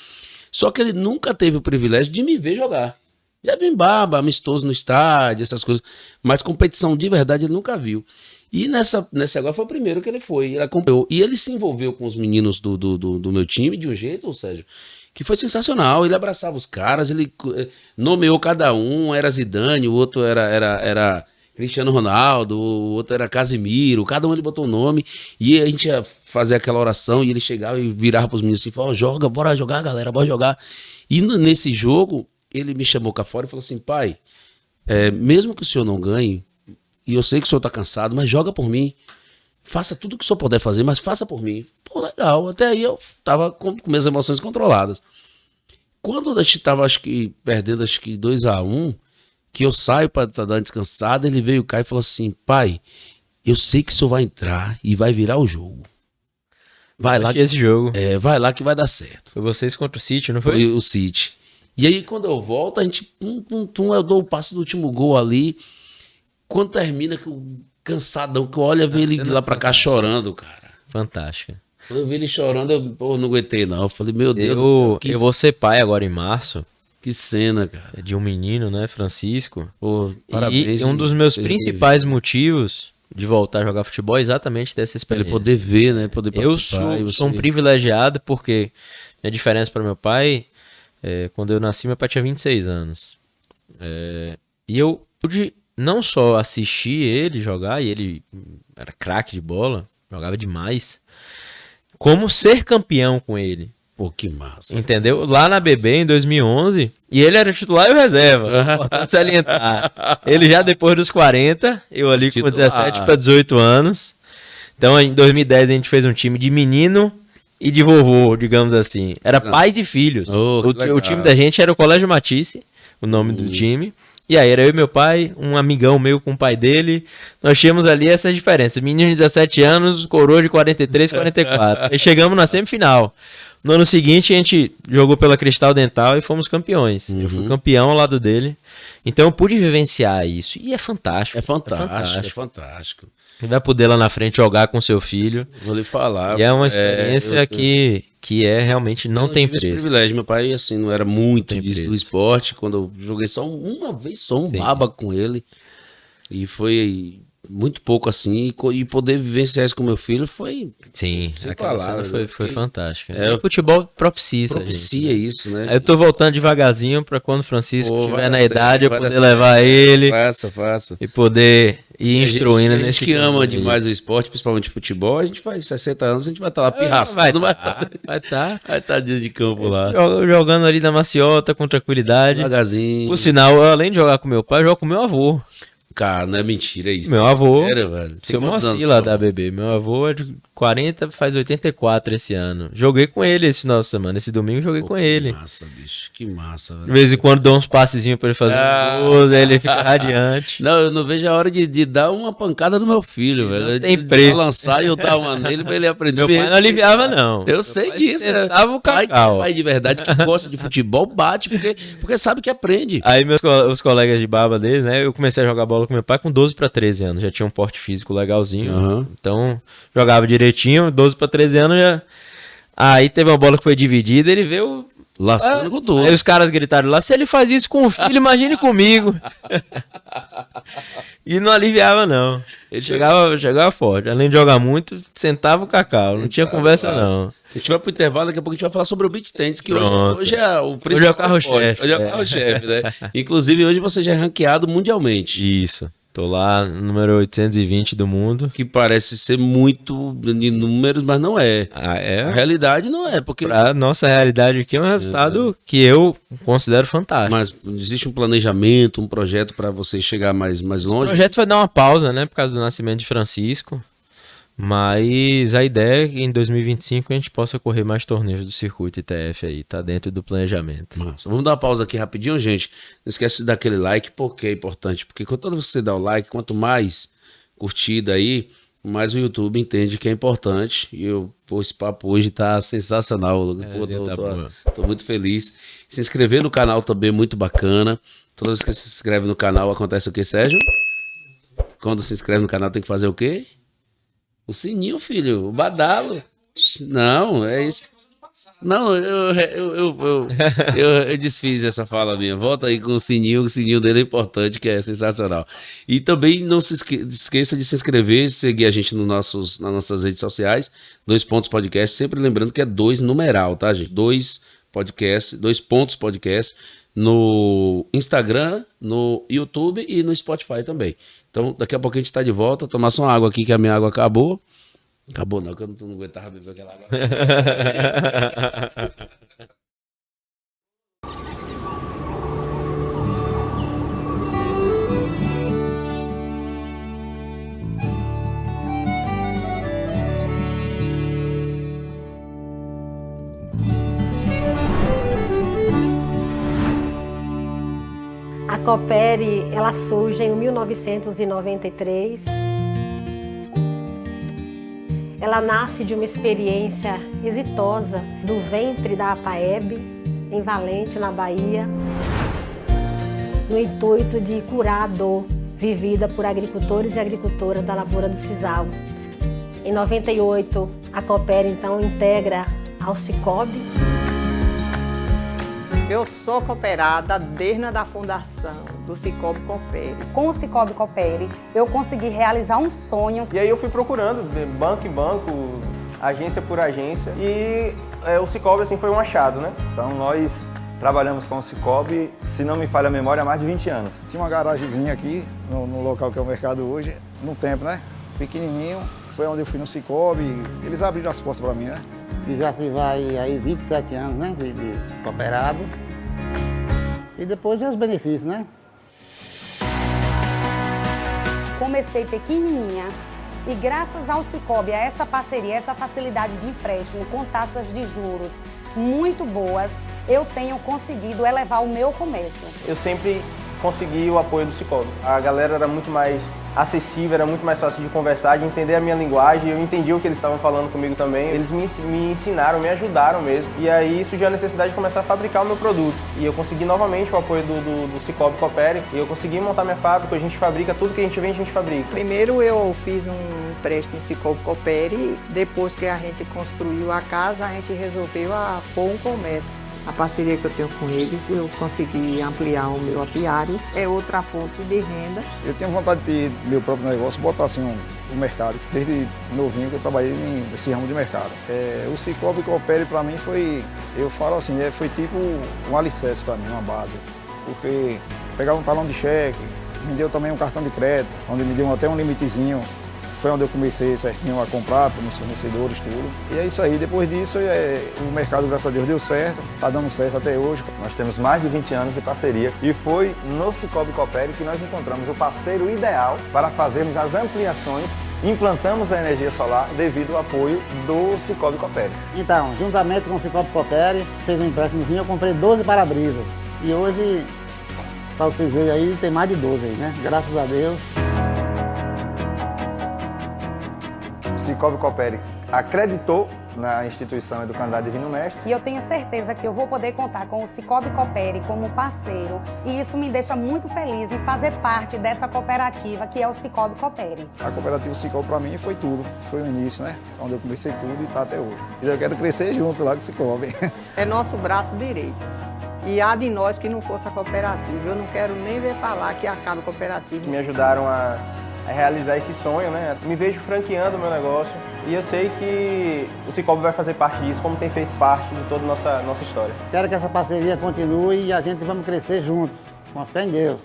só que ele nunca teve o privilégio de me ver jogar. Já vi em baba, amistoso no estádio, essas coisas, mas competição de verdade ele nunca viu. E nesse agora foi o primeiro que ele foi, ele acompanhou. E ele se envolveu com os meninos do meu time de um jeito, ou seja, que foi sensacional. Ele abraçava os caras, ele nomeou cada um, era Zidane, o outro era Cristiano Ronaldo, o outro era Casimiro, cada um ele botou o nome, e a gente ia fazer aquela oração, e ele chegava e virava pros meninos assim, falava, joga, bora jogar, galera, bora jogar. E nesse jogo, ele me chamou cá fora e falou assim, pai, mesmo que o senhor não ganhe, e eu sei que o senhor tá cansado, mas joga por mim, faça tudo o que o senhor puder fazer, mas faça por mim. Pô, legal, até aí eu tava com minhas emoções controladas. Quando a gente tava, perdendo 2-1, que eu saio para dar uma descansada, ele veio cá e falou assim, pai, eu sei que o senhor vai entrar e vai virar o jogo. Vai lá. Esse jogo. Vai lá que vai dar certo. Foi vocês contra o City, não foi? Foi o City. E aí quando eu volto, a gente, eu dou o passe do último gol ali. Quando termina, que eu cansadão, que eu olho, eu vejo ele de lá pra cá chorando, cara. Fantástica. Quando eu vi ele chorando, eu não aguentei não. Eu falei, meu Deus do céu. Eu vou ser pai agora em março. Que cena, cara. De um menino, né, Francisco. Pô, parabéns. E um dos meus principais motivos de voltar a jogar futebol é exatamente dessa experiência. Ele poder ver, né, poder participar. Eu sou um privilegiado porque a diferença para meu pai, quando eu nasci, meu pai tinha 26 anos. E eu pude não só assistir ele jogar, e ele era craque de bola, jogava demais, como ser campeão com ele. Pô, que massa. Entendeu? Lá na BB, em 2011, e ele era titular e o reserva. Importante salientar. Ele já depois dos 40, eu ali com 17 para 18 anos. Então, em 2010, a gente fez um time de menino e de vovô, digamos assim. Era pais e filhos. O time da gente era o Colégio Matisse, o nome do time. E aí era eu e meu pai, um amigão meu com o pai dele. Nós tínhamos ali essa diferença. Menino de 17 anos, coroa de 43, 44. Aí chegamos na semifinal. No ano seguinte, a gente jogou pela Cristal Dental e fomos campeões. Eu fui campeão ao lado dele. Então eu pude vivenciar isso. E é fantástico. É fantástico. Você vai poder lá na frente jogar com seu filho. Vou lhe falar. E é uma experiência que realmente não tem preço. Esse privilégio. Meu pai, assim, não era muito do esporte. Quando eu joguei só uma vez, baba com ele. E foi muito pouco assim. E poder vivenciar isso com meu filho foi... Sim, aquela cena foi fantástica. O futebol propicia isso, né? Aí eu tô voltando devagarzinho pra quando o Francisco estiver na idade, eu poder levar ele. Faça. E poder ir instruindo nesse. A gente que ama demais o esporte, principalmente o futebol, a gente faz 60 anos, a gente vai estar lá pirraçando. Vai estar dia de campo lá. Jogando ali na maciota, com tranquilidade. Devagarzinho. Por sinal, além de jogar com meu pai, eu jogo com meu avô. Cara, não é mentira isso. Meu avô, sério, velho? seu Moacir lá da BB. Meu avô é de 40, faz 84 esse ano. Joguei com ele esse final de semana. Esse domingo joguei com ele. Que massa, bicho. Que massa, velho. De vez em quando dou uns passezinhos pra ele fazer gols, aí ele fica radiante. Não, eu não vejo a hora de dar uma pancada no meu filho, velho. Não tem preço. Lançar e eu dar uma nele pra ele aprender. Meu pai não aliviava, não. Eu sei disso. Tava o cacau. Pai de verdade que gosta de futebol bate porque sabe que aprende. Aí os colegas de baba dele, né? Eu comecei a jogar bola com meu pai com 12 para 13 anos. Já tinha um porte físico legalzinho. Então, jogava direitinho. 12 para 13 anos já... Aí teve uma bola que foi dividida, ele veio... Lascando com tudo. Aí os caras gritaram lá, se ele faz isso com o filho, imagine comigo. E não aliviava, não. Ele chegava forte. Além de jogar muito, sentava o cacau. Não tinha conversa, não. A gente vai pro intervalo, daqui a pouco a gente vai falar sobre o beach tennis, que hoje é o principal. Hoje é o carro-chefe. Hoje é o carro-chefe, né? Inclusive, hoje você já é ranqueado mundialmente. Isso. Tô lá, número 820 do mundo. Que parece ser muito de números, mas não é. É? A realidade não é, porque... Pra nossa realidade aqui é um resultado que eu considero fantástico. Mas existe um planejamento, um projeto para você chegar mais longe? O projeto vai dar uma pausa, né, por causa do nascimento de Francisco. Mas a ideia é que em 2025 a gente possa correr mais torneios do circuito ITF aí, tá dentro do planejamento. Massa. Vamos dar uma pausa aqui rapidinho, gente. Não esquece de dar aquele like, porque é importante. Porque toda vez que você dá o like, quanto mais curtida aí, mais o YouTube entende que é importante. E esse papo hoje tá sensacional. Tô muito feliz. Se inscrever no canal também é muito bacana. Toda vez que você se inscreve no canal, acontece o que, Sérgio? Quando se inscreve no canal tem que fazer o quê? O sininho, filho, o badalo. Não, é isso. Não, eu desfiz essa fala minha. Volta aí com o sininho dele é importante, que é sensacional. E também não se esqueça de se inscrever, seguir a gente nas nossas redes sociais, 2 Pontos Podcast, sempre lembrando que é 2 numeral, tá, gente? 2 Pontos Podcast, no Instagram, no YouTube e no Spotify também. Então, daqui a pouco a gente tá de volta. Tomar só uma água aqui, que a minha água acabou. Acabou não, que eu não aguentava beber aquela água. A Coopere, ela surge em 1993. Ela nasce de uma experiência exitosa do ventre da APAEB, em Valente, na Bahia, no intuito de curar a dor vivida por agricultores e agricultoras da lavoura do sisal. Em 98, a Coopere, então, integra ao Cicobi. Eu sou cooperada desde a fundação do Cicobi Coopere. Com o Cicobi Coopere, eu consegui realizar um sonho. E aí eu fui procurando, de banco em banco, agência por agência, e o Cicobi assim, foi um achado, né? Então nós trabalhamos com o Cicobi, se não me falha a memória, há mais de 20 anos. Tinha uma garagemzinha aqui, no local que é o mercado hoje, no tempo, né? Pequenininho, foi onde eu fui no Cicobi, eles abriram as portas para mim, né? Que já se vai aí 27 anos, né, de cooperado. E depois vem os benefícios, né? Comecei pequenininha e graças ao Cicobi, a essa parceria, essa facilidade de empréstimo com taxas de juros muito boas, eu tenho conseguido elevar o meu comércio. Eu sempre consegui o apoio do Cicobi. A galera era muito mais acessível, era muito mais fácil de conversar, de entender a minha linguagem, eu entendi o que eles estavam falando comigo também. Eles me ensinaram, me ajudaram mesmo. E aí surgiu a necessidade de começar a fabricar o meu produto. E eu consegui novamente o apoio do Cicobi Coopere, e eu consegui montar minha fábrica, a gente fabrica tudo que a gente vende, a gente fabrica. Primeiro eu fiz um empréstimo no Cicobi Coopere, depois que a gente construiu a casa, a gente resolveu pôr um comércio. A parceria que eu tenho com eles, eu consegui ampliar o meu apiário, é outra fonte de renda. Eu tenho vontade de ter meu próprio negócio, botar assim um mercado. Desde novinho que eu trabalhei nesse ramo de mercado. O Cicobi Coopere para mim foi, eu falo assim, foi tipo um alicerce para mim, uma base. Porque pegar um talão de cheque, me deu também um cartão de crédito, onde me deu até um limitezinho. Foi onde eu comecei certinho a comprar para meus fornecedores, tudo. E é isso aí, depois disso o mercado, graças a Deus, deu certo, está dando certo até hoje. Nós temos mais de 20 anos de parceria e foi no Cicobi Coopere que nós encontramos o parceiro ideal para fazermos as ampliações, implantamos a energia solar devido ao apoio do Cicobi Coopere. Então, juntamente com o Cicobi Coopere, fez um empréstimozinho, eu comprei 12 para-brisas. E hoje, para vocês verem aí, tem mais de 12 aí, né? Graças a Deus. Cicobi Coopere acreditou na instituição Educandade Divino Mestre. E eu tenho certeza que eu vou poder contar com o Cicobi Coopere como parceiro. E isso me deixa muito feliz em fazer parte dessa cooperativa que é o Cicobi Coopere. A cooperativa Cicobi para mim foi tudo, foi o início, né? Onde eu comecei tudo e está até hoje. Eu já quero crescer junto lá com o Cicobi. É nosso braço direito. E há de nós que não fosse a cooperativa. Eu não quero nem ver falar que acaba a cooperativa. Me ajudaram a realizar esse sonho, né? Me vejo franqueando o meu negócio e eu sei que o Cicobi vai fazer parte disso, como tem feito parte de toda a nossa história. Quero que essa parceria continue e a gente vamos crescer juntos, com a fé em Deus.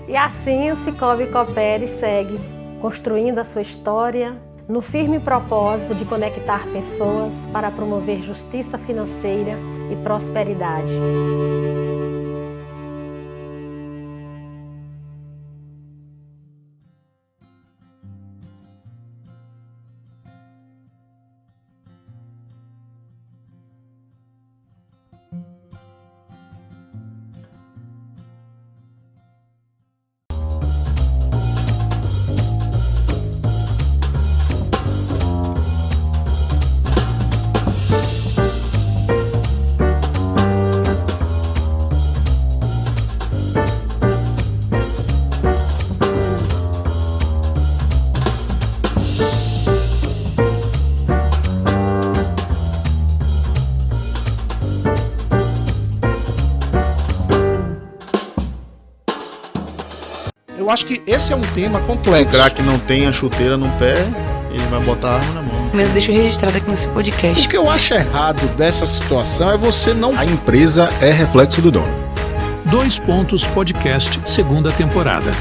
E assim o Cicobi Coopere segue construindo a sua história no firme propósito de conectar pessoas para promover justiça financeira e prosperidade. Eu acho que esse é um tema complexo. O craque não tem a chuteira no pé, ele vai botar a arma na mão. Mas deixa eu registrar aqui nesse podcast. O que eu acho errado dessa situação é você não... A empresa é reflexo do dono. 2 Pontos Podcast, 2ª temporada.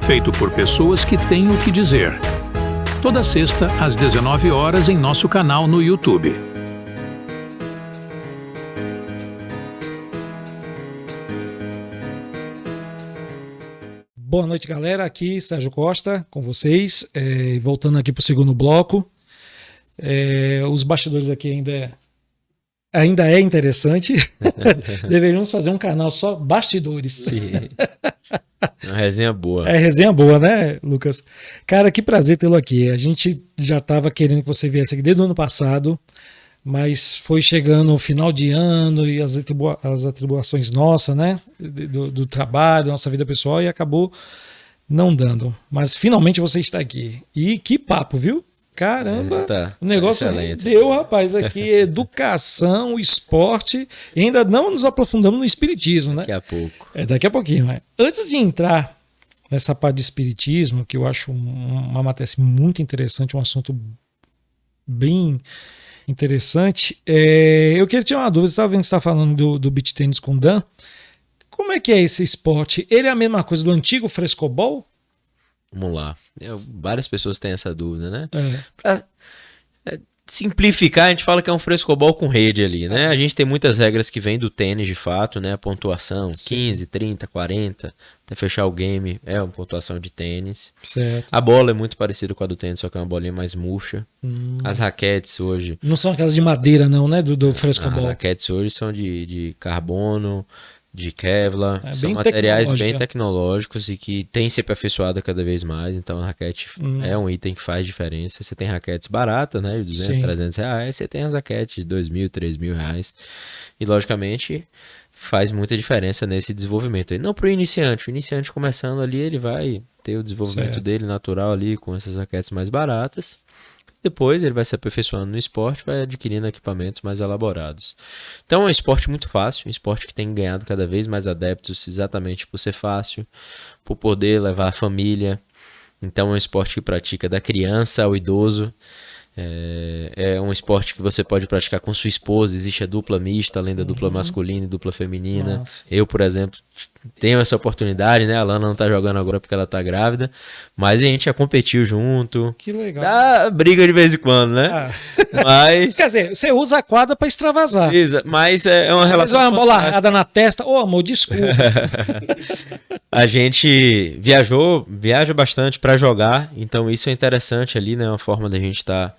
Feito por pessoas que têm o que dizer. Toda sexta, às 19 horas, em nosso canal no YouTube. Boa noite, galera. Aqui Sérgio Costa com vocês. Voltando aqui para o segundo bloco. Os bastidores aqui ainda é interessante. Deveríamos fazer um canal só bastidores. Sim. Uma resenha boa. É resenha boa, né, Lucas? Cara, que prazer tê-lo aqui. A gente já estava querendo que você viesse aqui desde o ano passado, mas foi chegando o final de ano e as atribuições nossas, né, do trabalho, da nossa vida pessoal, e acabou não dando. Mas finalmente você está aqui. E que papo, viu? Caramba, o negócio deu, rapaz, aqui, educação, esporte, e ainda não nos aprofundamos no espiritismo, né? Daqui a pouco. Daqui a pouquinho, né? Antes de entrar nessa parte de espiritismo, que eu acho uma matéria muito interessante, um assunto bem interessante, eu queria tirar uma dúvida. Você estava vendo que você está falando do beach tênis com o Dan. Como é que é esse esporte? Ele é a mesma coisa do antigo frescobol? Vamos lá. Várias pessoas têm essa dúvida, né? Pra simplificar, a gente fala que é um frescobol com rede ali, né? A gente tem muitas regras que vêm do tênis, de fato, né? A pontuação, 15, 30, 40, até fechar o game, é uma pontuação de tênis. Certo. A bola é muito parecida com a do tênis, só que é uma bolinha mais murcha. As raquetes hoje... Não são aquelas de madeira, não, né? Do frescobol. As raquetes hoje são de carbono, de Kevlar, são materiais bem tecnológicos e que têm se aperfeiçoado cada vez mais. Então a raquete é um item que faz diferença. Você tem raquetes baratas, né, de 200, 300 reais, você tem as raquetes de 2.000, 3.000 reais, e logicamente faz muita diferença nesse desenvolvimento. E não para o iniciante começando ali, ele vai ter o desenvolvimento dele natural ali com essas raquetes mais baratas. Depois ele vai se aperfeiçoando no esporte, vai adquirindo equipamentos mais elaborados. Então é um esporte muito fácil, um esporte que tem ganhado cada vez mais adeptos exatamente por ser fácil, por poder levar a família. Então é um esporte que pratica da criança ao idoso. É um esporte que você pode praticar com sua esposa, existe a dupla mista, além da dupla masculina e dupla feminina. Nossa. Eu, por exemplo, tenho essa oportunidade, né? A Lana não tá jogando agora porque ela tá grávida, mas a gente já competiu junto. Que legal. Dá briga de vez em quando, né? Mas... Quer dizer, você usa a quadra pra extravasar. Mas é uma relação... Faz uma bolarrada na testa. Ô, amor, desculpa. A gente viaja bastante para jogar, então isso é interessante ali, né? Uma forma da gente estar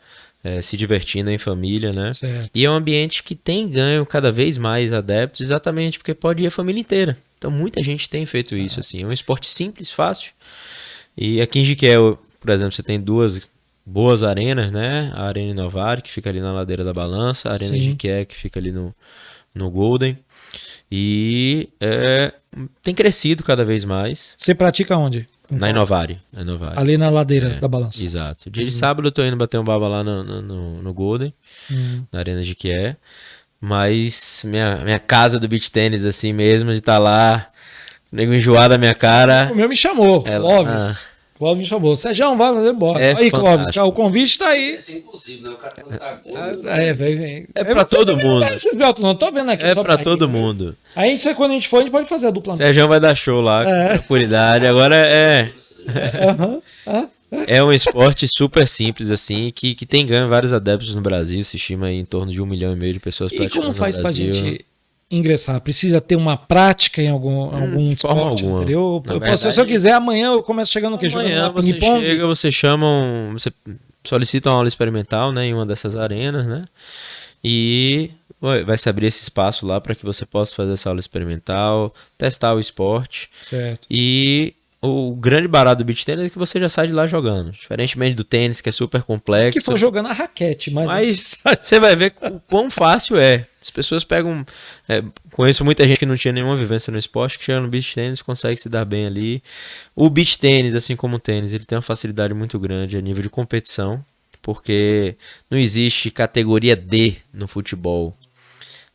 se divertindo em família, né? Certo. E é um ambiente que tem ganho cada vez mais adeptos, exatamente porque pode ir a família inteira. Então muita gente tem feito isso, assim. É um esporte simples, fácil. E aqui em Jiquié, por exemplo, você tem 2 boas arenas, né? A Arena Inovar, que fica ali na Ladeira da Balança, a Arena Jiquié, que fica ali no Golden. E tem crescido cada vez mais. Você pratica onde? Na Inovari. Ali na Ladeira da Balança. Exato. Dia de sábado eu tô indo bater um baba lá no Golden, na Arena Jiquié. Mas minha casa do beach tênis, assim mesmo, de estar lá, o nego enjoar da minha cara. O meu me chamou, Clóvis. Clóvis me chamou. Sérgio, vai fazer embora. Aí, Clóvis, o convite tá aí. É inclusive, né? O cara tá vem. É pra todo mundo. Não tô vendo aqui. É pra todo mundo. Aí, quando a gente for, a gente pode fazer a dupla. Sérgio vai dar show lá, com tranquilidade. Agora é um esporte super simples, assim, que tem ganho vários adeptos no Brasil. Se estima aí em torno de 1,5 milhão de pessoas praticando. E como faz no pra Brasil. gente ingressar? Precisa ter uma prática em algum esporte, entendeu? Se eu quiser, amanhã eu começo chegando o quê? Amanhã você chega, você solicita uma aula experimental, né, em uma dessas arenas, né? E vai se abrir esse espaço lá para que você possa fazer essa aula experimental, testar o esporte. Certo. E o grande barato do beach tênis é que você já sai de lá jogando. Diferentemente do tênis, que é super complexo. Que foi jogando a raquete, mas você vai ver o quão fácil é. As pessoas pegam... conheço muita gente que não tinha nenhuma vivência no esporte, que chega no beach tênis, consegue se dar bem ali. O beach tênis, assim como o tênis, ele tem uma facilidade muito grande a nível de competição, porque não existe categoria D no futebol.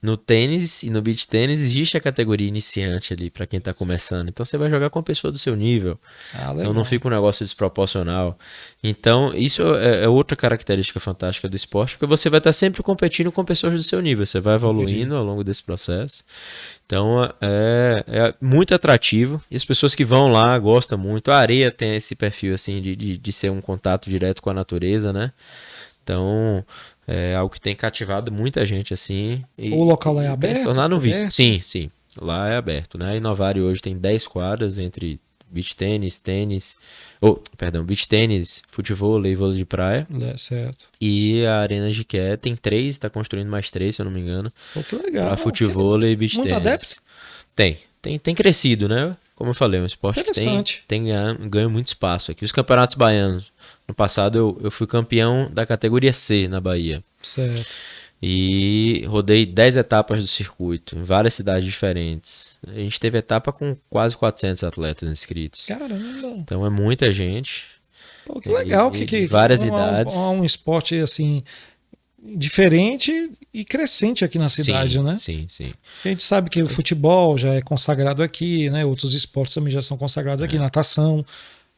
No tênis e no beach tênis existe a categoria iniciante ali para quem tá começando. Então você vai jogar com a pessoa do seu nível. Então não fica um negócio desproporcional. Então isso é outra característica fantástica do esporte, porque você vai estar sempre competindo com pessoas do seu nível. Você vai evoluindo ao longo desse processo. Então é muito atrativo. E as pessoas que vão lá gostam muito. A areia tem esse perfil assim de ser um contato direto com a natureza, né? Então... é algo que tem cativado muita gente, assim. O local lá é aberto? Se tornar um vício. Sim. Lá é aberto, né? A Inovário hoje tem 10 quadras entre beach tênis, beach tênis, futevôlei e vôlei de praia. Certo. E a Arena Jiqué tem 3, tá construindo mais 3, se eu não me engano. Pô, que legal. Pra futevôlei e beach muito tênis. Adepto? Tem crescido, né? Como eu falei, é um esporte que tem ganho muito espaço aqui. Os campeonatos baianos. No passado eu fui campeão da categoria C na Bahia. Certo. E rodei 10 etapas do circuito, em várias cidades diferentes. A gente teve etapa com quase 400 atletas inscritos. Caramba! Então é muita gente. Pô, que legal. Várias idades. Um esporte, assim, diferente e crescente aqui na cidade, né? Sim. A gente sabe que o futebol já é consagrado aqui, né? Outros esportes também já são consagrados aqui, natação.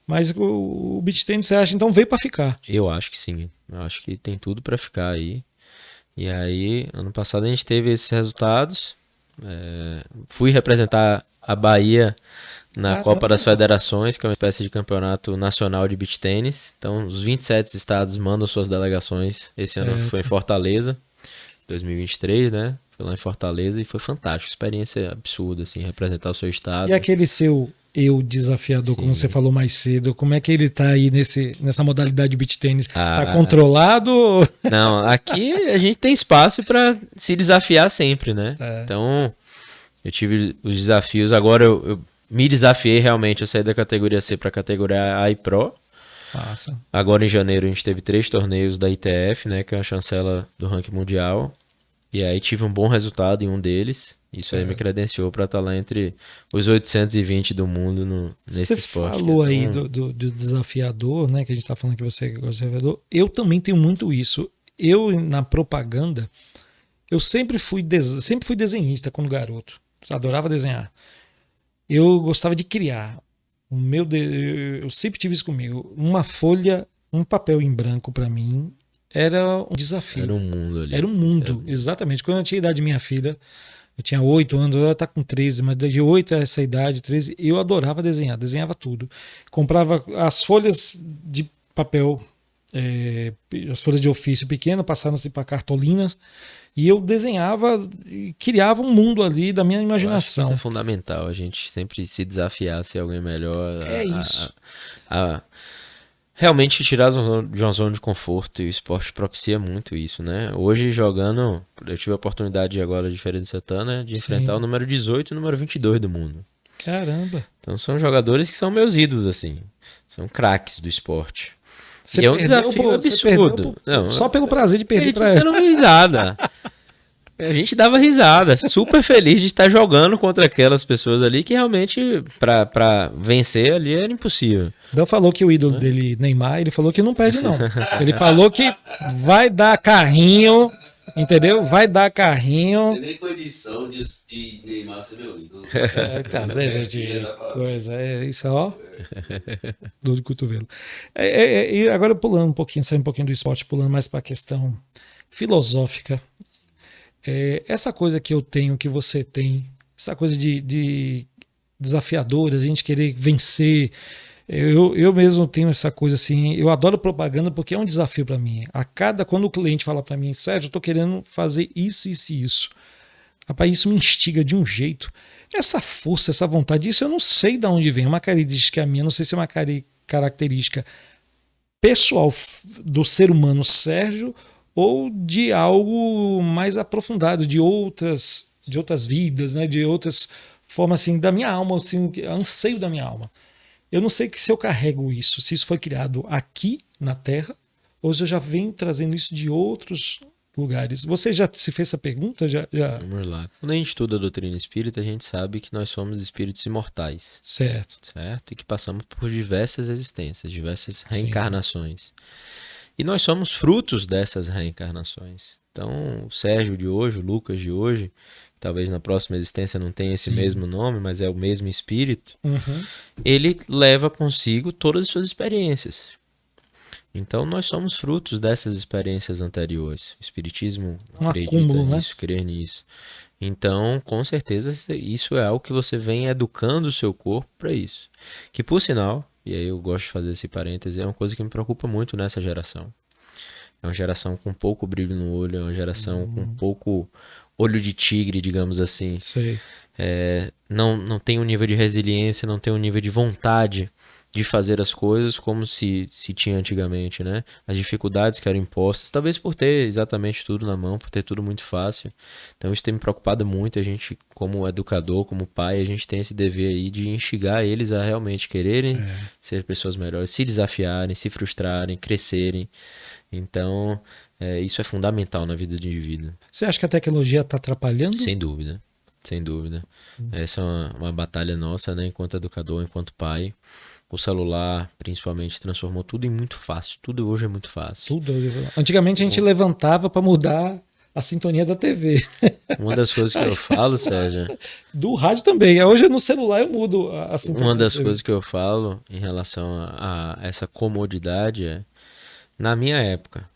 Mas o beach tennis, você acha, então veio para ficar? Eu acho que sim. Eu acho que tem tudo para ficar aí. E aí, ano passado a gente teve esses resultados. Fui representar a Bahia na Copa das Federações, que é uma espécie de campeonato nacional de beach tennis. Então, os 27 estados mandam suas delegações. Esse ano foi em Fortaleza, 2023, né? Foi lá em Fortaleza e foi fantástico. Experiência absurda, assim, representar o seu estado. E aquele seu desafiador, como você falou mais cedo, como é que ele tá aí nessa modalidade de beach tênis? Tá controlado? Não, aqui a gente tem espaço para se desafiar sempre, né? Então, eu tive os desafios. Agora eu me desafiei realmente. Eu saí da categoria C para a categoria A e Pro. Massa. Agora em janeiro a gente teve 3 torneios da ITF, né? Que é a chancela do ranking mundial. E aí tive um bom resultado em um deles. Isso aí me credenciou para estar lá entre os 820 do mundo nesse esporte. Você falou aí do desafiador, né? Que a gente tá falando que você é desafiador. Eu também tenho muito isso. Eu, na propaganda, eu sempre fui desenhista quando garoto. Adorava desenhar. Eu gostava de criar. Eu sempre tive isso comigo. Uma folha, um papel em branco para mim era um desafio. Era um mundo ali. Era um mundo, exatamente. Quando eu tinha a idade de minha filha, eu tinha 8 anos, ela tá com 13, mas de 8 a essa idade, 13, eu adorava desenhar, desenhava tudo. Comprava as folhas de papel, as folhas de ofício pequeno, passaram-se para cartolinas, e eu desenhava e criava um mundo ali da minha imaginação. Isso é fundamental, a gente sempre se desafiar, ser alguém melhor. Isso. Realmente tirar de uma zona de conforto, e o esporte propicia muito isso, né? Hoje jogando, eu tive a oportunidade agora de Feira de Santana de enfrentar o número 18 e o número 22 do mundo. Caramba! Então são jogadores que são meus ídolos, assim. São craques do esporte. Você e é um desafio absurdo. Não, só pelo prazer de perder pra ela. Dando risada. A gente dava risada, super feliz de estar jogando contra aquelas pessoas ali que realmente, pra vencer ali, era impossível. Dan falou que o ídolo dele, Neymar, ele falou que não perde não. Ele falou que vai dar carrinho Entendeu? Vai dar carrinho. Tem nem condição de Neymar ser meu ídolo. Tá, gente, coisa. Isso, ó. Dor de cotovelo. E agora pulando um pouquinho, saindo um pouquinho do esporte, pulando mais para a questão filosófica. Essa coisa que eu tenho, que você tem, essa coisa de desafiadora, a gente querer vencer. Eu mesmo tenho essa coisa assim, eu adoro propaganda porque é um desafio para mim. Quando o cliente fala para mim, Sérgio, eu estou querendo fazer isso, isso e isso. Rapaz, isso me instiga de um jeito. Essa força, essa vontade, isso eu não sei de onde vem. É uma característica minha, não sei se é uma característica pessoal do ser humano Sérgio ou de algo mais aprofundado, de outras vidas, né? De outras formas assim, da minha alma, assim, anseio da minha alma. Eu não sei se eu carrego isso, se isso foi criado aqui na Terra ou se eu já venho trazendo isso de outros lugares. Você já se fez essa pergunta? Vamos lá. Quando a gente estuda a doutrina espírita, a gente sabe que nós somos espíritos imortais. Certo. E que passamos por diversas existências, diversas reencarnações. E nós somos frutos dessas reencarnações. Então, o Sérgio de hoje, o Lucas de hoje, talvez na próxima existência não tenha esse mesmo nome, mas é o mesmo espírito, ele leva consigo todas as suas experiências. Então nós somos frutos dessas experiências anteriores. O Espiritismo acredita nisso, crer nisso. Então, com certeza, isso é algo que você vem educando o seu corpo para isso. Que, por sinal, e aí eu gosto de fazer esse parêntese, é uma coisa que me preocupa muito nessa geração. É uma geração com pouco brilho no olho, é uma geração com pouco olho de tigre, digamos assim. Sei. Não tem um nível de resiliência, não tem um nível de vontade de fazer as coisas como se tinha antigamente, né? As dificuldades que eram impostas, talvez por ter exatamente tudo na mão, por ter tudo muito fácil. Então isso tem me preocupado muito. A gente, como educador, como pai, a gente tem esse dever aí de instigar eles a realmente quererem ser pessoas melhores, se desafiarem, se frustrarem, crescerem. Então, isso é fundamental na vida do indivíduo. Você acha que a tecnologia está atrapalhando? Sem dúvida, sem dúvida. Essa é uma batalha nossa, né, enquanto educador, enquanto pai. O celular, principalmente, transformou tudo em muito fácil. Tudo hoje é muito fácil. Tudo. Antigamente a gente levantava para mudar a sintonia da TV. Uma das coisas que eu falo, Sérgio... Do rádio também. Hoje no celular eu mudo a sintonia. Uma das coisas que eu falo em relação a essa comodidade é... Na minha época,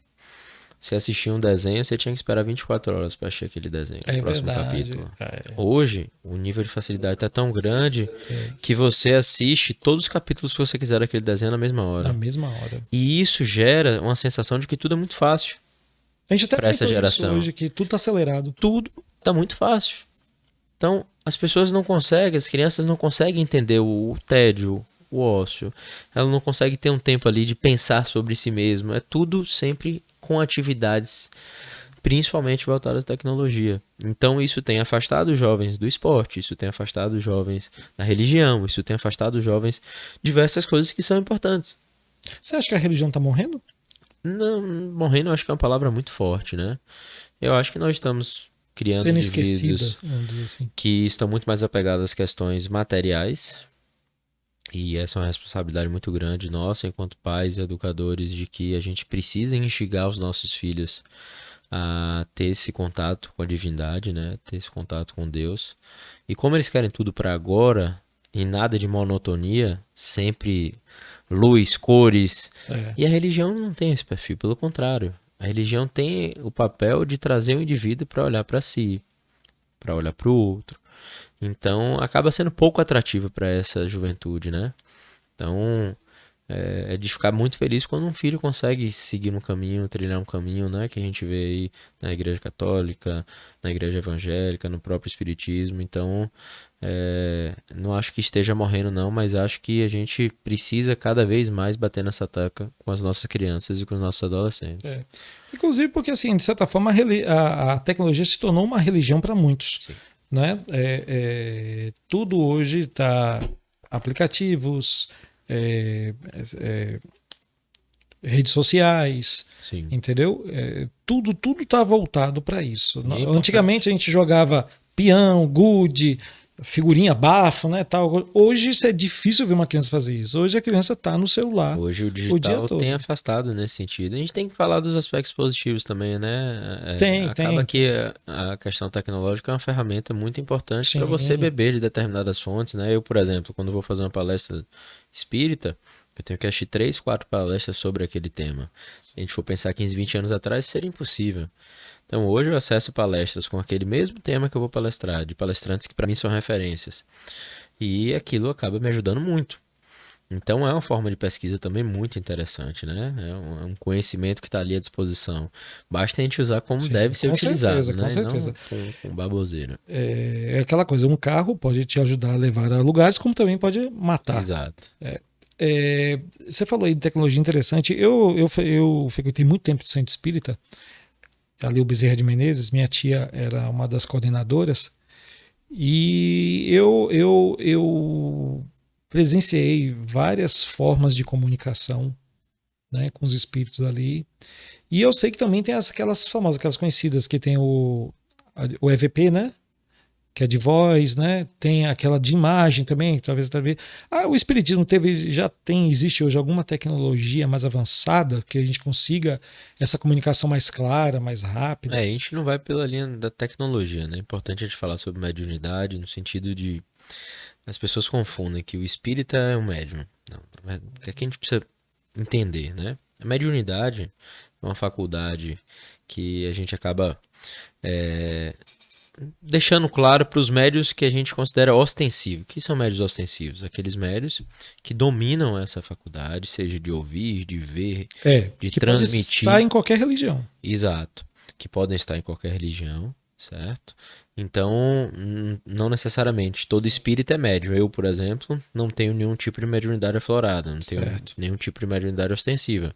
se assistia um desenho, você tinha que esperar 24 horas para assistir aquele desenho, o próximo capítulo. Hoje, o nível de facilidade está tão grande que você assiste todos os capítulos que você quiser daquele desenho na mesma hora. Na mesma hora. E isso gera uma sensação de que tudo é muito fácil. A gente até para essa geração hoje que tudo está acelerado. Tudo está muito fácil. Então, as pessoas não conseguem, as crianças não conseguem entender o tédio, o ócio. Ela não consegue ter um tempo ali de pensar sobre si mesma. É tudo sempre com atividades, principalmente voltadas à tecnologia. Então isso tem afastado os jovens do esporte, isso tem afastado os jovens da religião, isso tem afastado os jovens de diversas coisas que são importantes. Você acha que a religião está morrendo? Não, morrendo eu acho que é uma palavra muito forte, né? Eu acho que nós estamos criando sendo indivíduos assim, que estão muito mais apegados às questões materiais. E essa é uma responsabilidade muito grande nossa, enquanto pais e educadores, de que a gente precisa instigar os nossos filhos a ter esse contato com a divindade, né? Ter esse contato com Deus. E como eles querem tudo para agora, e nada de monotonia, sempre luz, cores. E a religião não tem esse perfil, pelo contrário. A religião tem o papel de trazer o indivíduo para olhar para si, para olhar para o outro. Então, acaba sendo pouco atrativa para essa juventude, né? Então, é de ficar muito feliz quando um filho consegue seguir um caminho, trilhar um caminho, né? Que a gente vê aí na Igreja Católica, na Igreja Evangélica, no próprio Espiritismo. Então, não acho que esteja morrendo não, mas acho que a gente precisa cada vez mais bater nessa tecla com as nossas crianças e com os nossos adolescentes. Inclusive porque, assim, de certa forma, a tecnologia se tornou uma religião para muitos. Sim. Né? Tudo hoje está aplicativos, redes sociais, sim, entendeu? Tudo está voltado para isso. Antigamente a gente jogava peão, gude, figurinha, bafo, né, tal. Hoje isso é difícil ver uma criança fazer isso. Hoje a criança tá no celular. Hoje o dia digital todo. tem afastado nesse sentido. A gente tem que falar dos aspectos positivos também, né? tem. Acaba que a questão tecnológica é uma ferramenta muito importante para você beber de determinadas fontes, né? Eu, por exemplo, quando vou fazer uma palestra espírita, eu tenho que assistir 3, 4 palestras sobre aquele tema. Se a gente for pensar 15, 20 anos atrás, seria impossível. Então hoje eu acesso palestras com aquele mesmo tema que eu vou palestrar, de palestrantes que para mim são referências. E aquilo acaba me ajudando muito. Então é uma forma de pesquisa também muito interessante, né? É um conhecimento que está ali à disposição. Basta a gente usar como deve ser utilizado, né? Com certeza. Não com baboseira. É aquela coisa, um carro pode te ajudar a levar a lugares, como também pode matar. Exato. Você falou aí de tecnologia interessante. Eu frequentei muito tempo de centro espírita. Ali o Bezerra de Menezes, minha tia era uma das coordenadoras, e eu presenciei várias formas de comunicação, né, com os espíritos ali. E eu sei que também tem aquelas famosas, aquelas conhecidas, que tem o EVP, né? Que é de voz, né? Tem aquela de imagem também, talvez. O espiritismo existe hoje alguma tecnologia mais avançada que a gente consiga essa comunicação mais clara, mais rápida? A gente não vai pela linha da tecnologia, né? É importante a gente falar sobre mediunidade no sentido de as pessoas confundem que o espírita é um médium. Não, o que a gente precisa entender, né? A mediunidade é uma faculdade que a gente acaba deixando claro para os médios que a gente considera ostensivo. O que são médios ostensivos? Aqueles médios que dominam essa faculdade, seja de ouvir, de ver, de que transmitir. Pode estar em qualquer religião. Exato. Que podem estar em qualquer religião, certo? Então, não necessariamente todo espírito é médium. Eu, por exemplo, não tenho nenhum tipo de mediunidade aflorada, não tenho nenhum tipo de mediunidade ostensiva.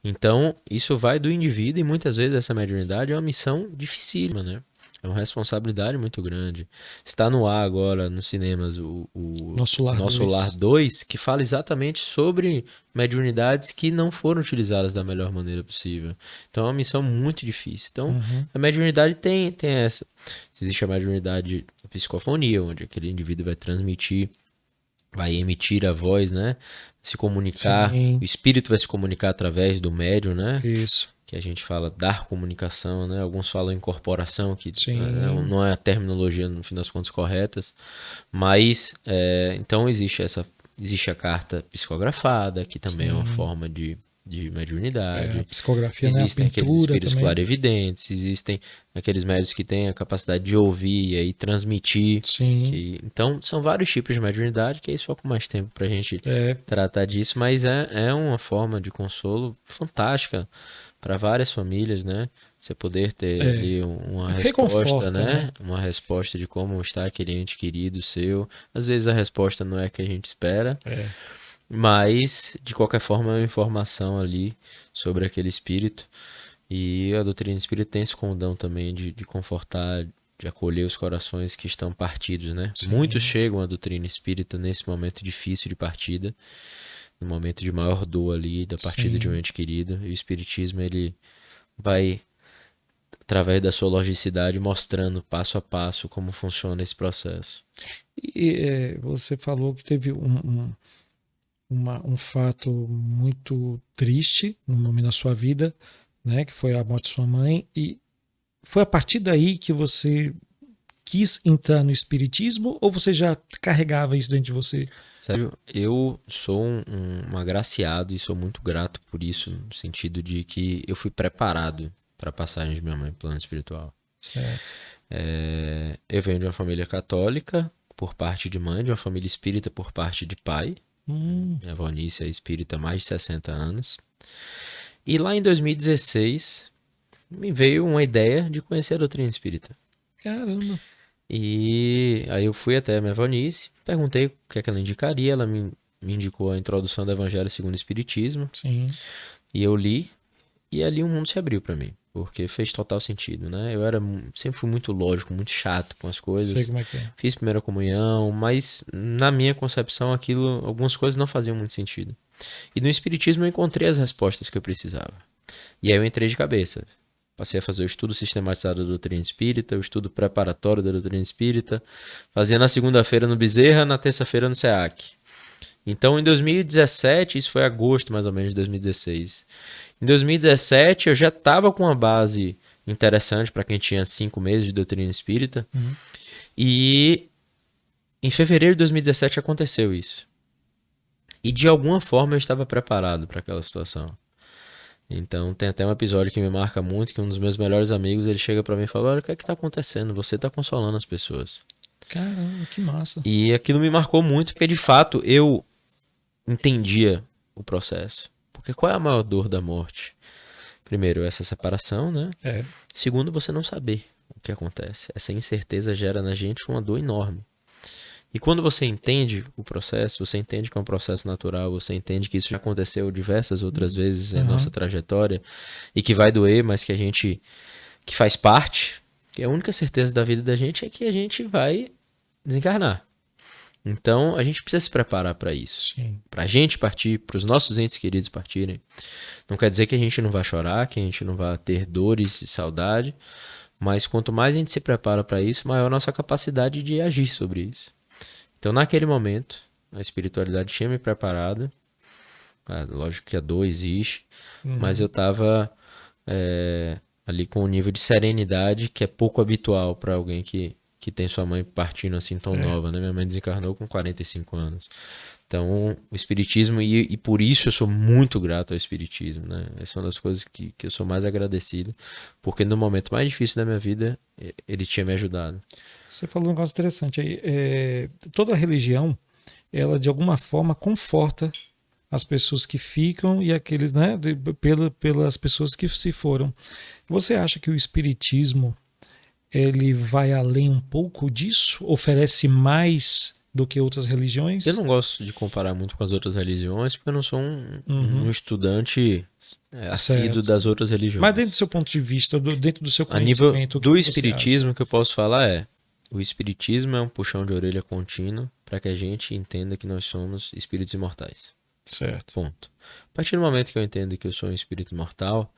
Então, isso vai do indivíduo e muitas vezes essa mediunidade é uma missão dificílima, né? É uma responsabilidade muito grande. Está no ar agora, nos cinemas, o Nosso Lar 2, que fala exatamente sobre mediunidades que não foram utilizadas da melhor maneira possível. Então é uma missão muito difícil. Então a mediunidade tem essa. Existe a mediunidade da psicofonia, onde aquele indivíduo vai transmitir, vai emitir a voz, né? Se comunicar. O espírito vai se comunicar através do médium, né? Isso. Que a gente fala dar comunicação, né? Alguns falam incorporação, que não é a terminologia, no fim das contas, corretas. Mas, então existe a carta psicografada, que também é uma forma de mediunidade. A psicografia, existem né? A aqueles pintura espíritos também. clarividentes, existem aqueles médios que têm a capacidade de ouvir e aí transmitir. Então, são vários tipos de mediunidade, que aí só com mais tempo pra gente tratar disso, mas é uma forma de consolo fantástica para várias famílias, né? Você poder ter ali uma resposta, né? Uma resposta de como está aquele ente querido seu. Às vezes a resposta não é a que a gente espera, mas de qualquer forma é uma informação ali sobre aquele espírito. E a doutrina espírita tem esse condão também de confortar, de acolher os corações que estão partidos, né? Muitos chegam à doutrina espírita nesse momento difícil de partida, no momento de maior dor ali, da partida de um ente querido. E o espiritismo, ele vai, através da sua logicidade, mostrando passo a passo como funciona esse processo. E você falou que teve um fato muito triste no momento da sua vida, né, que foi a morte de sua mãe, e foi a partir daí que você quis entrar no espiritismo, ou você já carregava isso dentro de você? Sério, eu sou um agraciado e sou muito grato por isso, no sentido de que eu fui preparado para a passagem de minha mãe pro plano espiritual. Certo. Eu venho de uma família católica por parte de mãe, de uma família espírita por parte de pai. Minha avó Nícia é espírita há mais de 60 anos. E lá em 2016 me veio uma ideia de conhecer a doutrina espírita. Caramba! E aí eu fui até a minha avó Nícia, perguntei o que é que ela indicaria, ela me indicou a introdução do Evangelho segundo o Espiritismo. E eu li, e ali um mundo se abriu para mim, porque fez total sentido, né? Eu sempre fui muito lógico, muito chato com as coisas. Sei como é que é. Fiz primeira comunhão, mas na minha concepção algumas coisas não faziam muito sentido. E no Espiritismo eu encontrei as respostas que eu precisava. E aí eu entrei de cabeça. Passei a fazer o estudo sistematizado da doutrina espírita, o estudo preparatório da doutrina espírita. Fazia na segunda-feira no Bezerra, na terça-feira no SEAC. Então, em 2017, isso foi agosto mais ou menos de 2016. Em 2017, eu já estava com uma base interessante para quem tinha 5 meses de doutrina espírita. E em fevereiro de 2017 aconteceu isso. E de alguma forma eu estava preparado para aquela situação. Então tem até um episódio que me marca muito, que um dos meus melhores amigos, ele chega para mim e fala: olha, o que é que tá acontecendo? Você tá consolando as pessoas. Caramba, que massa. E aquilo me marcou muito, porque de fato eu entendia o processo. Porque qual é a maior dor da morte? Primeiro, essa separação, né? Segundo, você não saber o que acontece. Essa incerteza gera na gente uma dor enorme. E quando você entende o processo, você entende que é um processo natural, você entende que isso já aconteceu diversas outras vezes em nossa trajetória e que vai doer, mas que faz parte, que a única certeza da vida da gente é que a gente vai desencarnar. Então, a gente precisa se preparar para isso. Para a gente partir, para os nossos entes queridos partirem. Não quer dizer que a gente não vai chorar, que a gente não vai ter dores e saudade, mas quanto mais a gente se prepara para isso, maior a nossa capacidade de agir sobre isso. Então, naquele momento, a espiritualidade tinha me preparado. Lógico que a dor existe, mas eu estava ali com um nível de serenidade que é pouco habitual para alguém que tem sua mãe partindo assim tão nova, né? Minha mãe desencarnou com 45 anos. Então, o espiritismo, e por isso eu sou muito grato ao espiritismo, né? Essa é uma das coisas que eu sou mais agradecido, porque no momento mais difícil da minha vida, ele tinha me ajudado. Você falou um negócio interessante aí. Toda religião, ela de alguma forma conforta as pessoas que ficam e aqueles, né, pelas pessoas que se foram. Você acha que o espiritismo ele vai além um pouco disso? Oferece mais do que outras religiões? Eu não gosto de comparar muito com as outras religiões, porque eu não sou um estudante assíduo das outras religiões. Mas dentro do seu ponto de vista, dentro do seu conhecimento... A nível do espiritismo, o que eu posso falar o espiritismo é um puxão de orelha contínuo para que a gente entenda que nós somos espíritos imortais. Certo. Ponto. A partir do momento que eu entendo que eu sou um espírito imortal,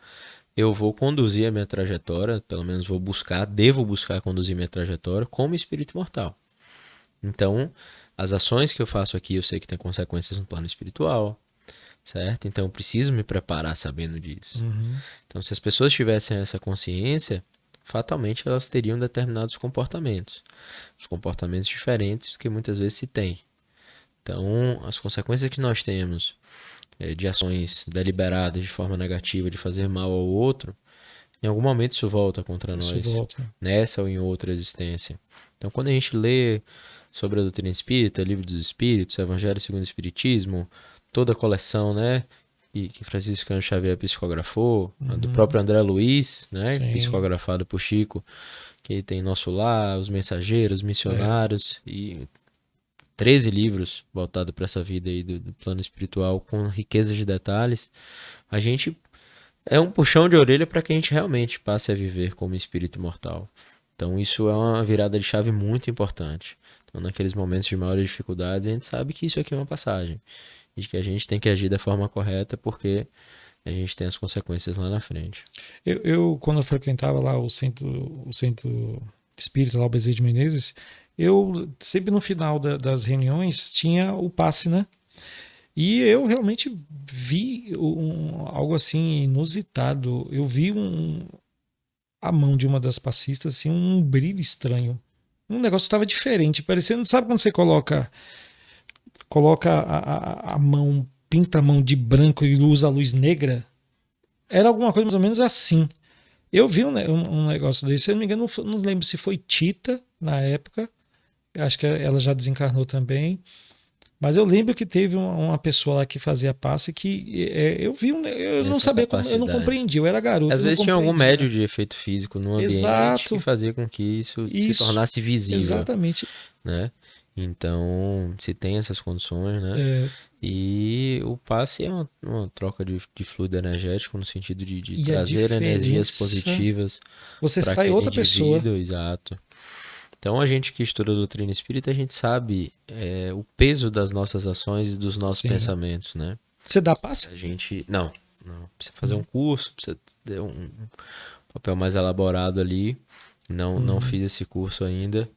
eu vou conduzir a minha trajetória, pelo menos devo buscar conduzir minha trajetória como espírito imortal. Então, as ações que eu faço aqui, eu sei que tem consequências no plano espiritual, certo? Então, eu preciso me preparar sabendo disso. Então, se as pessoas tivessem essa consciência, fatalmente elas teriam determinados comportamentos. Os comportamentos diferentes do que muitas vezes se tem. Então, as consequências que nós temos de ações deliberadas de forma negativa, de fazer mal ao outro, em algum momento isso volta contra nós, nessa ou em outra existência. Então, quando a gente lê sobre a doutrina espírita, Livro dos Espíritos, Evangelho segundo o Espiritismo, toda a coleção, né, que Francisco Cândido Xavier psicografou, do próprio André Luiz, né, psicografado por Chico, que tem Nosso Lar, Os Mensageiros, Missionários, e 13 livros voltados para essa vida aí do plano espiritual, com riqueza de detalhes. A gente é um puxão de orelha para que a gente realmente passe a viver como espírito imortal. Então isso é uma virada de chave muito importante. Então, naqueles momentos de maiores dificuldades, a gente sabe que isso aqui é uma passagem. E que a gente tem que agir da forma correta, porque a gente tem as consequências lá na frente. Eu quando eu frequentava lá o centro espírita, lá o Bezerra de Menezes, eu sempre no final das reuniões tinha o passe, né? E eu realmente vi algo assim inusitado. Eu vi a mão de uma das passistas, assim, um brilho estranho. Um negócio estava diferente, parecendo, sabe quando você coloca a mão, pinta a mão de branco e usa a luz negra? Era alguma coisa mais ou menos assim. Eu vi um negócio desse, se eu não me engano, não lembro se foi Tita na época, acho que ela já desencarnou também, mas eu lembro que teve uma pessoa lá que fazia passe que eu vi, eu não sabia, eu não compreendi, eu era garoto. Às vezes tinha algum médio de efeito físico no ambiente que fazia com que isso se tornasse visível. Exatamente. Né? Então, se tem essas condições, né? E o passe é uma troca de fluido energético no sentido de trazer energias positivas. Você sai outra pessoa. Exato. Então, a gente que estuda a doutrina espírita, a gente sabe o peso das nossas ações e dos nossos pensamentos, né? Você dá passe? Não. Não. Precisa fazer um curso, precisa ter um papel mais elaborado ali. Não fiz esse curso ainda.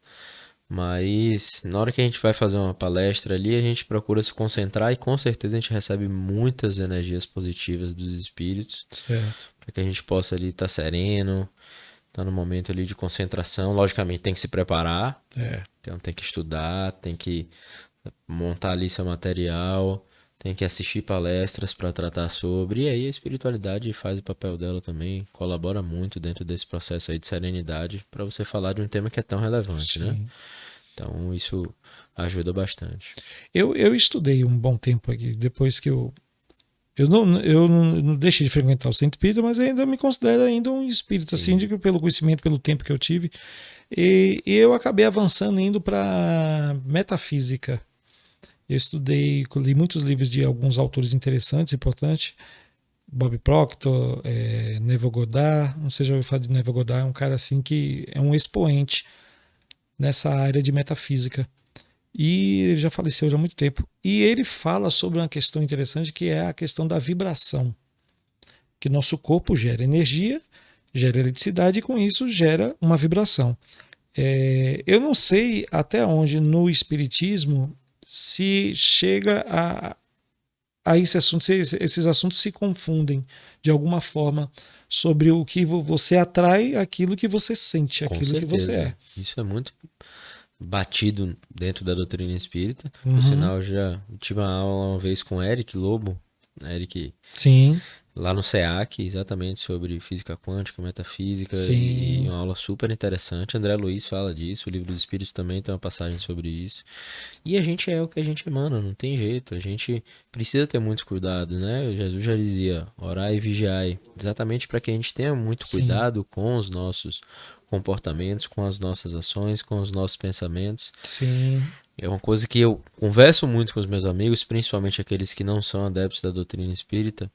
Mas na hora que a gente vai fazer uma palestra ali, a gente procura se concentrar e com certeza a gente recebe muitas energias positivas dos espíritos. Certo. Para que a gente possa ali estar sereno, estar no momento ali de concentração. Logicamente tem que se preparar, então tem que estudar, tem que montar ali seu material, tem que assistir palestras para tratar sobre. E aí a espiritualidade faz o papel dela também, colabora muito dentro desse processo aí de serenidade para você falar de um tema que é tão relevante, né? Então isso ajuda bastante. Eu estudei um bom tempo aqui, depois que eu não deixei de frequentar o centro espírita, mas ainda me considero ainda um espírita, assim, pelo conhecimento, pelo tempo que eu tive. E eu acabei avançando, indo para metafísica. Eu estudei, li muitos livros de alguns autores interessantes, importantes. Bob Proctor, Neville Goddard. Não sei se já ouviu falar de Neville Goddard, é um cara assim que é um expoente nessa área de metafísica. E ele já faleceu há muito tempo. E ele fala sobre uma questão interessante, que é a questão da vibração. Que nosso corpo gera energia, gera eletricidade e com isso gera uma vibração. Eu não sei até onde no espiritismo se chega a esse assunto, se esses assuntos se confundem de alguma forma sobre o que você atrai, aquilo que você sente, aquilo que você é. Isso é muito batido dentro da doutrina espírita. Por sinal, já tive uma aula uma vez com o Eric Lobo, Eric, sim, lá no SEAC, exatamente sobre física quântica, metafísica, e uma aula super interessante. André Luiz fala disso, o Livro dos Espíritos também tem uma passagem sobre isso. E a gente é o que a gente emana, não tem jeito, a gente precisa ter muito cuidado, né? Jesus já dizia, orai e vigiai, exatamente para que a gente tenha muito cuidado com os nossos comportamentos, com as nossas ações, com os nossos pensamentos. Sim. É uma coisa que eu converso muito com os meus amigos, principalmente aqueles que não são adeptos da doutrina espírita.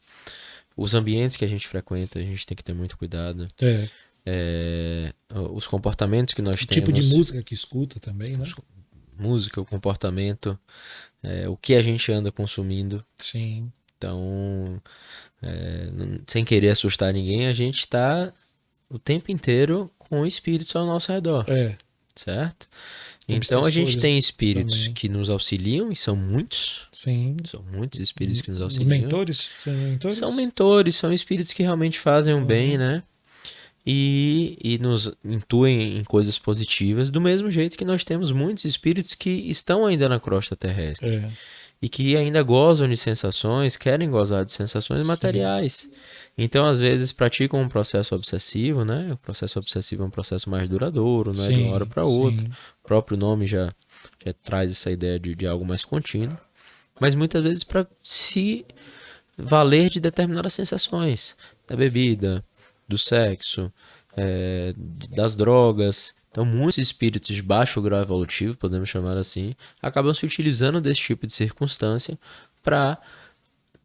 Os ambientes que a gente frequenta, a gente tem que ter muito cuidado. Os comportamentos que nós temos. O tipo de música que escuta também, né? Música, o comportamento, o que a gente anda consumindo. Sim. Então, sem querer assustar ninguém, a gente está o tempo inteiro com espíritos ao nosso redor. Certo? Então a gente tem espíritos também que nos auxiliam, e são muitos. Sim. São muitos espíritos que nos auxiliam. Mentores? São mentores, são espíritos que realmente fazem o bem, né? E nos intuem em coisas positivas, do mesmo jeito que nós temos muitos espíritos que estão ainda na crosta terrestre. E que ainda gozam de sensações, querem gozar de sensações materiais. Então, às vezes, praticam um processo obsessivo, né? O processo obsessivo é um processo mais duradouro, não é de uma hora para outra. O próprio nome já traz essa ideia de algo mais contínuo. Mas muitas vezes para se valer de determinadas sensações. Da bebida, do sexo, das drogas. Então, muitos espíritos de baixo grau evolutivo, podemos chamar assim, acabam se utilizando desse tipo de circunstância para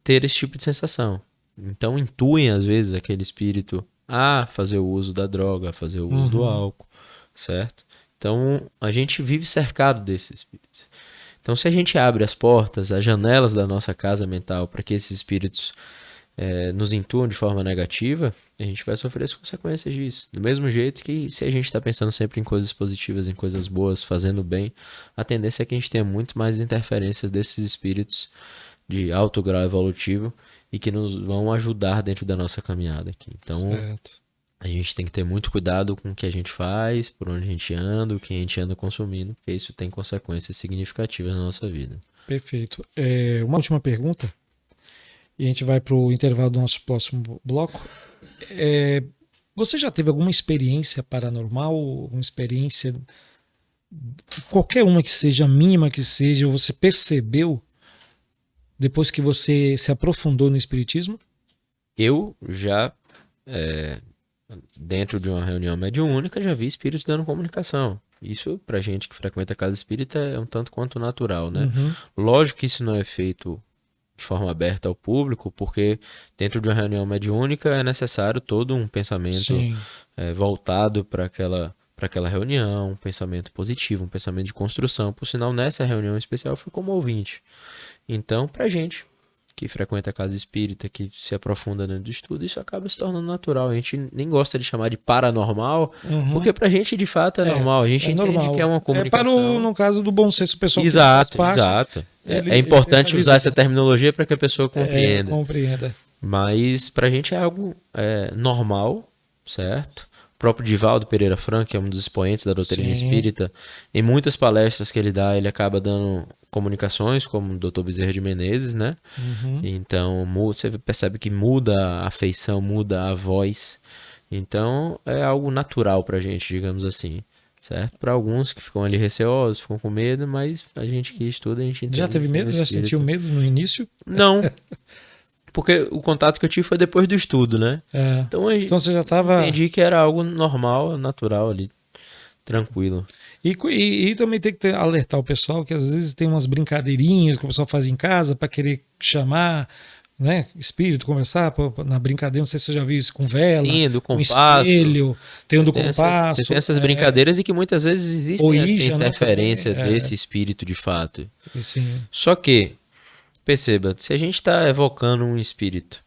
ter esse tipo de sensação. Então, intuem, às vezes, aquele espírito a fazer o uso da droga, a fazer o uso do álcool, certo? Então, a gente vive cercado desses espíritos. Então, se a gente abre as portas, as janelas da nossa casa mental para que esses espíritos nos intuam de forma negativa, a gente vai sofrer as consequências disso. Do mesmo jeito que se a gente está pensando sempre em coisas positivas, em coisas boas, fazendo bem, a tendência é que a gente tenha muito mais interferências desses espíritos de alto grau evolutivo e que nos vão ajudar dentro da nossa caminhada aqui. Então, a gente tem que ter muito cuidado com o que a gente faz, por onde a gente anda, o que a gente anda consumindo, porque isso tem consequências significativas na nossa vida. Perfeito. Uma última pergunta. E a gente vai para o intervalo do nosso próximo bloco. Você já teve alguma experiência paranormal, uma experiência, qualquer uma que seja, mínima que seja, você percebeu depois que você se aprofundou no espiritismo? Eu já, dentro de uma reunião mediúnica, já vi espíritos dando comunicação. Isso, pra gente que frequenta a casa espírita, é um tanto quanto natural, né? Lógico que isso não é feito de forma aberta ao público, porque dentro de uma reunião mediúnica é necessário todo um pensamento voltado para aquela reunião, um pensamento positivo, um pensamento de construção. Por sinal, nessa reunião especial eu fui como ouvinte. Então, pra gente que frequenta a casa espírita, que se aprofunda dentro do estudo, isso acaba se tornando natural. A gente nem gosta de chamar de paranormal, porque pra gente de fato é normal. A gente entende normal. Que é uma comunicação. No caso do bom senso pessoal. Exato. É importante usar essa terminologia para que a pessoa compreenda. Compreenda. Mas pra gente é algo normal, certo? O próprio Divaldo Pereira Franco, que é um dos expoentes da doutrina espírita, em muitas palestras que ele dá, ele acaba dando comunicações, como o Dr. Bezerra de Menezes, né? Então, você percebe que muda a feição, muda a voz. Então, é algo natural pra gente, digamos assim. Certo? Para alguns que ficam ali receosos, ficam com medo, mas a gente que estuda, a gente entende. Já teve medo? Já sentiu medo no início? Não. Porque o contato que eu tive foi depois do estudo, né? Então você já estava... Entendi que era algo normal, natural ali, tranquilo. E também tem que alertar o pessoal que às vezes tem umas brincadeirinhas que o pessoal faz em casa para querer chamar, né, espírito, conversar na brincadeira. Não sei se você já viu isso com vela, do compasso, com espelho, tem um do compasso. Você tem essas brincadeiras e que muitas vezes existe essa interferência desse espírito de fato. Sim. Só que, perceba, se a gente está evocando um espírito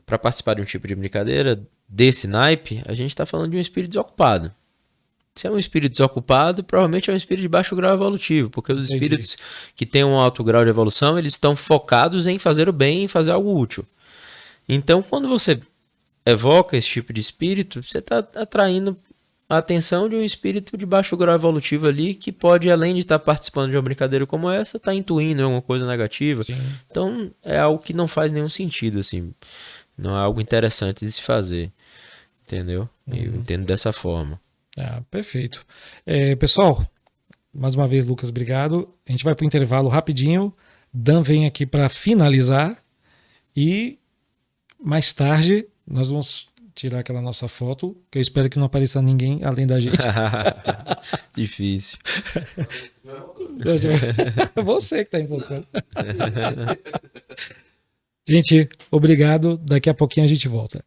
para participar de um tipo de brincadeira desse naipe, a gente está falando de um espírito desocupado. Se é um espírito desocupado, provavelmente é um espírito de baixo grau evolutivo, porque os espíritos que têm um alto grau de evolução, eles estão focados em fazer o bem, em fazer algo útil. Então, quando você evoca esse tipo de espírito, você está atraindo a atenção de um espírito de baixo grau evolutivo ali, que pode, além de estar participando de uma brincadeira como essa, estar intuindo alguma coisa negativa. Sim. Então, é algo que não faz nenhum sentido, assim. Não é algo interessante de se fazer. Entendeu? Eu entendo dessa forma. Perfeito. Pessoal, mais uma vez, Lucas, obrigado. A gente vai para o intervalo rapidinho. Dan vem aqui para finalizar e mais tarde nós vamos tirar aquela nossa foto, que eu espero que não apareça ninguém além da gente. Difícil. Você que está invocando. Gente, obrigado. Daqui a pouquinho a gente volta.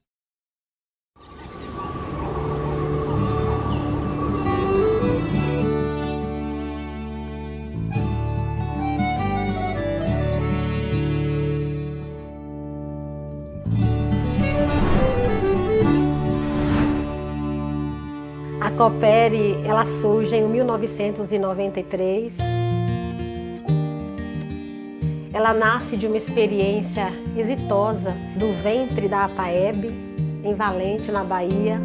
A Coopere, ela surge em 1993. Ela nasce de uma experiência exitosa do ventre da APAEB, em Valente, na Bahia,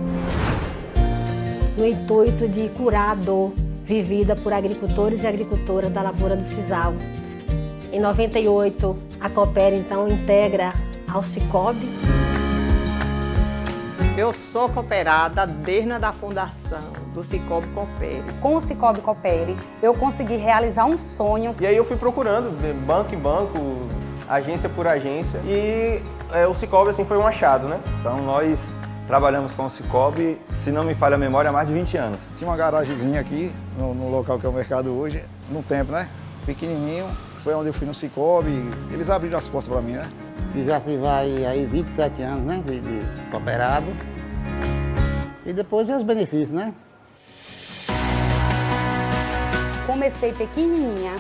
no intuito de curar a dor vivida por agricultores e agricultoras da lavoura do sisal. Em 98, a Coopere, então, integra ao Cicobi. Eu sou cooperada desde a fundação do Cicobi Coopere. Com o Cicobi Coopere, eu consegui realizar um sonho. E aí eu fui procurando, banco em banco, agência por agência, e o Cicobi assim, foi um achado, né? Então nós trabalhamos com o Cicobi, se não me falha a memória, há mais de 20 anos. Tinha uma garagemzinha aqui, no local que é o mercado hoje, no tempo, né? Pequenininho, foi onde eu fui no Cicobi, eles abriram as portas para mim, né? E já se vai aí 27 anos, né, de cooperado. E depois vem os benefícios, né? Comecei pequenininha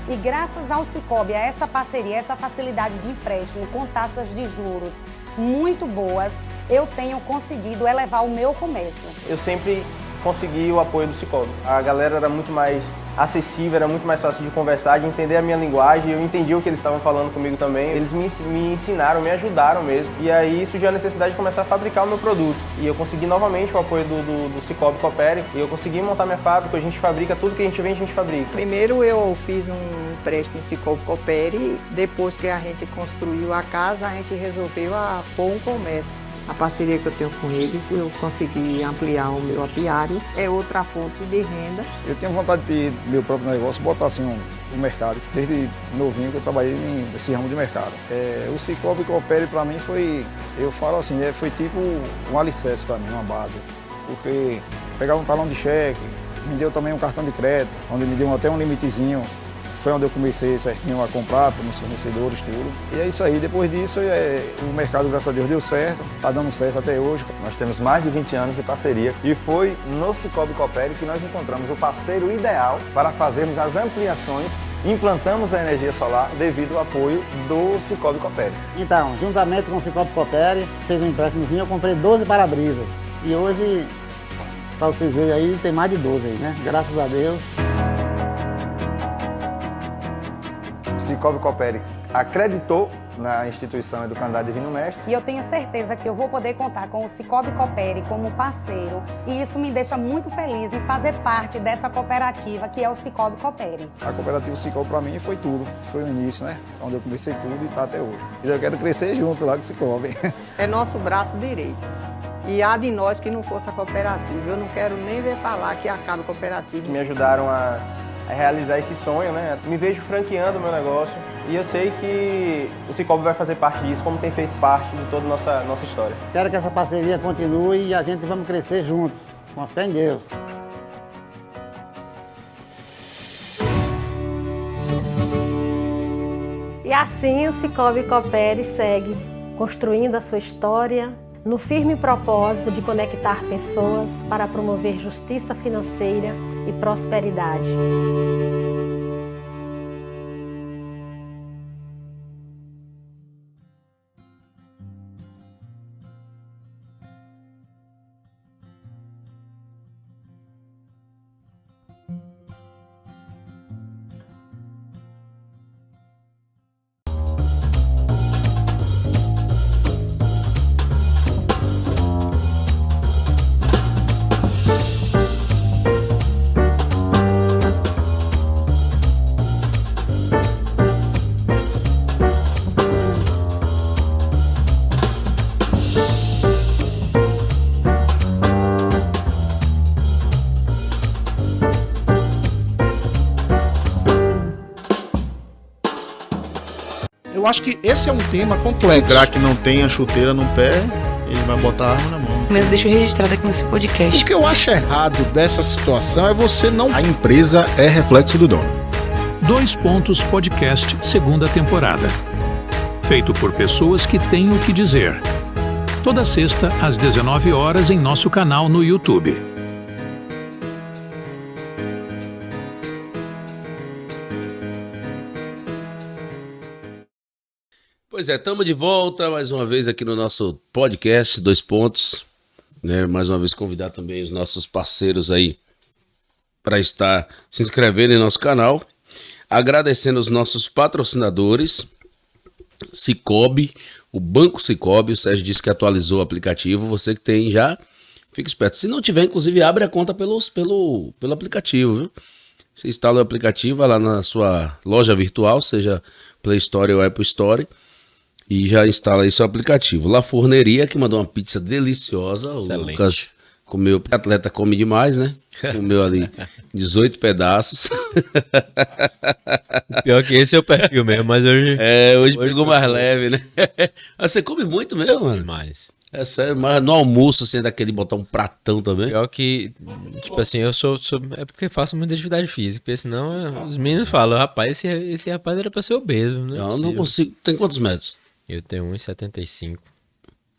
e graças ao Cicobi, a essa parceria, essa facilidade de empréstimo com taxas de juros muito boas, eu tenho conseguido elevar o meu comércio. Eu sempre consegui o apoio do Cicobi. A galera era muito mais acessível, era muito mais fácil de conversar, de entender a minha linguagem, eu entendi o que eles estavam falando comigo também. Eles me ensinaram, me ajudaram mesmo. E aí surgiu a necessidade de começar a fabricar o meu produto. E eu consegui novamente o apoio do Cicobi Coopere, e eu consegui montar minha fábrica, a gente fabrica tudo que a gente vende, a gente fabrica. Primeiro eu fiz um empréstimo no Cicobi Coopere, depois que a gente construiu a casa, a gente resolveu pôr um comércio. A parceria que eu tenho com eles, eu consegui ampliar o meu apiário, é outra fonte de renda. Eu tenho vontade de ter meu próprio negócio, botar assim um mercado. Desde novinho que eu trabalhei nesse ramo de mercado. O Cicobi Coopere para mim foi, eu falo assim, foi tipo um alicerce para mim, uma base. Porque pegava um talão de cheque, me deu também um cartão de crédito, onde me deu até um limitezinho. Foi onde eu comecei certinho a comprar para meus fornecedores, tudo. E é isso aí, depois disso o mercado, graças a Deus, deu certo, está dando certo até hoje. Nós temos mais de 20 anos de parceria e foi no Cicobi Coopere que nós encontramos o parceiro ideal para fazermos as ampliações, implantamos a energia solar devido ao apoio do Cicobi Coopere. Então, juntamente com o Cicobi Coopere, fez um empréstimozinho, eu comprei 12 para-brisas. E hoje, para vocês verem aí, tem mais de 12 aí, né? Graças a Deus. O Cicobi Coopere acreditou na instituição Educandade Divino Mestre. E eu tenho certeza que eu vou poder contar com o Cicobi Coopere como parceiro. E isso me deixa muito feliz em fazer parte dessa cooperativa que é o Cicobi Coopere. A cooperativa Cicobi para mim foi tudo. Foi o início, né? Onde eu comecei tudo e está até hoje. E eu quero crescer junto lá com o Cicobi. É nosso braço direito. E há de nós que não fosse a cooperativa. Eu não quero nem ver falar que acaba a cooperativa. Me ajudaram a realizar esse sonho, né? Me vejo franqueando o meu negócio e eu sei que o Cicobi vai fazer parte disso, como tem feito parte de toda a nossa história. Quero que essa parceria continue e a gente vamos crescer juntos, com a fé em Deus. E assim o Cicobi Coopere segue construindo a sua história no firme propósito de conectar pessoas para promover justiça financeira e prosperidade. Eu acho que esse é um tema Se o complexo. craque não tem a chuteira no pé, ele vai botar a arma na mão. Mas deixa registrado aqui nesse podcast. O que eu acho errado dessa situação é você não... A empresa é reflexo do dono. 2 Pontos Podcast, segunda temporada. Feito por pessoas que têm o que dizer. Toda sexta, às 19 horas, em nosso canal no YouTube. Pois é, estamos de volta mais uma vez aqui no nosso podcast 2 Pontos, né? Mais uma vez convidar também os nossos parceiros aí para estar se inscrevendo em nosso canal, agradecendo os nossos patrocinadores, Cicobi, o Banco Cicobi. O Sérgio disse que atualizou o aplicativo. Você que tem já, fica esperto. Se não tiver, inclusive, abre a conta pelo aplicativo, viu? Você instala o aplicativo, vai lá na sua loja virtual, seja Play Store ou Apple Store, e já instala aí seu aplicativo. La Forneria, que mandou uma pizza deliciosa. Excelente. O Lucas comeu, porque atleta come demais, né? Comeu ali 18 pedaços. Pior que esse é o perfil mesmo, mas hoje... Hoje pegou mais leve, né? Ah, você come muito mesmo, mano? Mais. É sério, mas no almoço, assim, daquele botar um pratão também. Pior que, tipo assim, eu sou é porque faço muita atividade física, porque senão os meninos falam, rapaz, esse rapaz era pra ser obeso, né? Eu não consigo. Tem quantos metros? Eu tenho 1,75.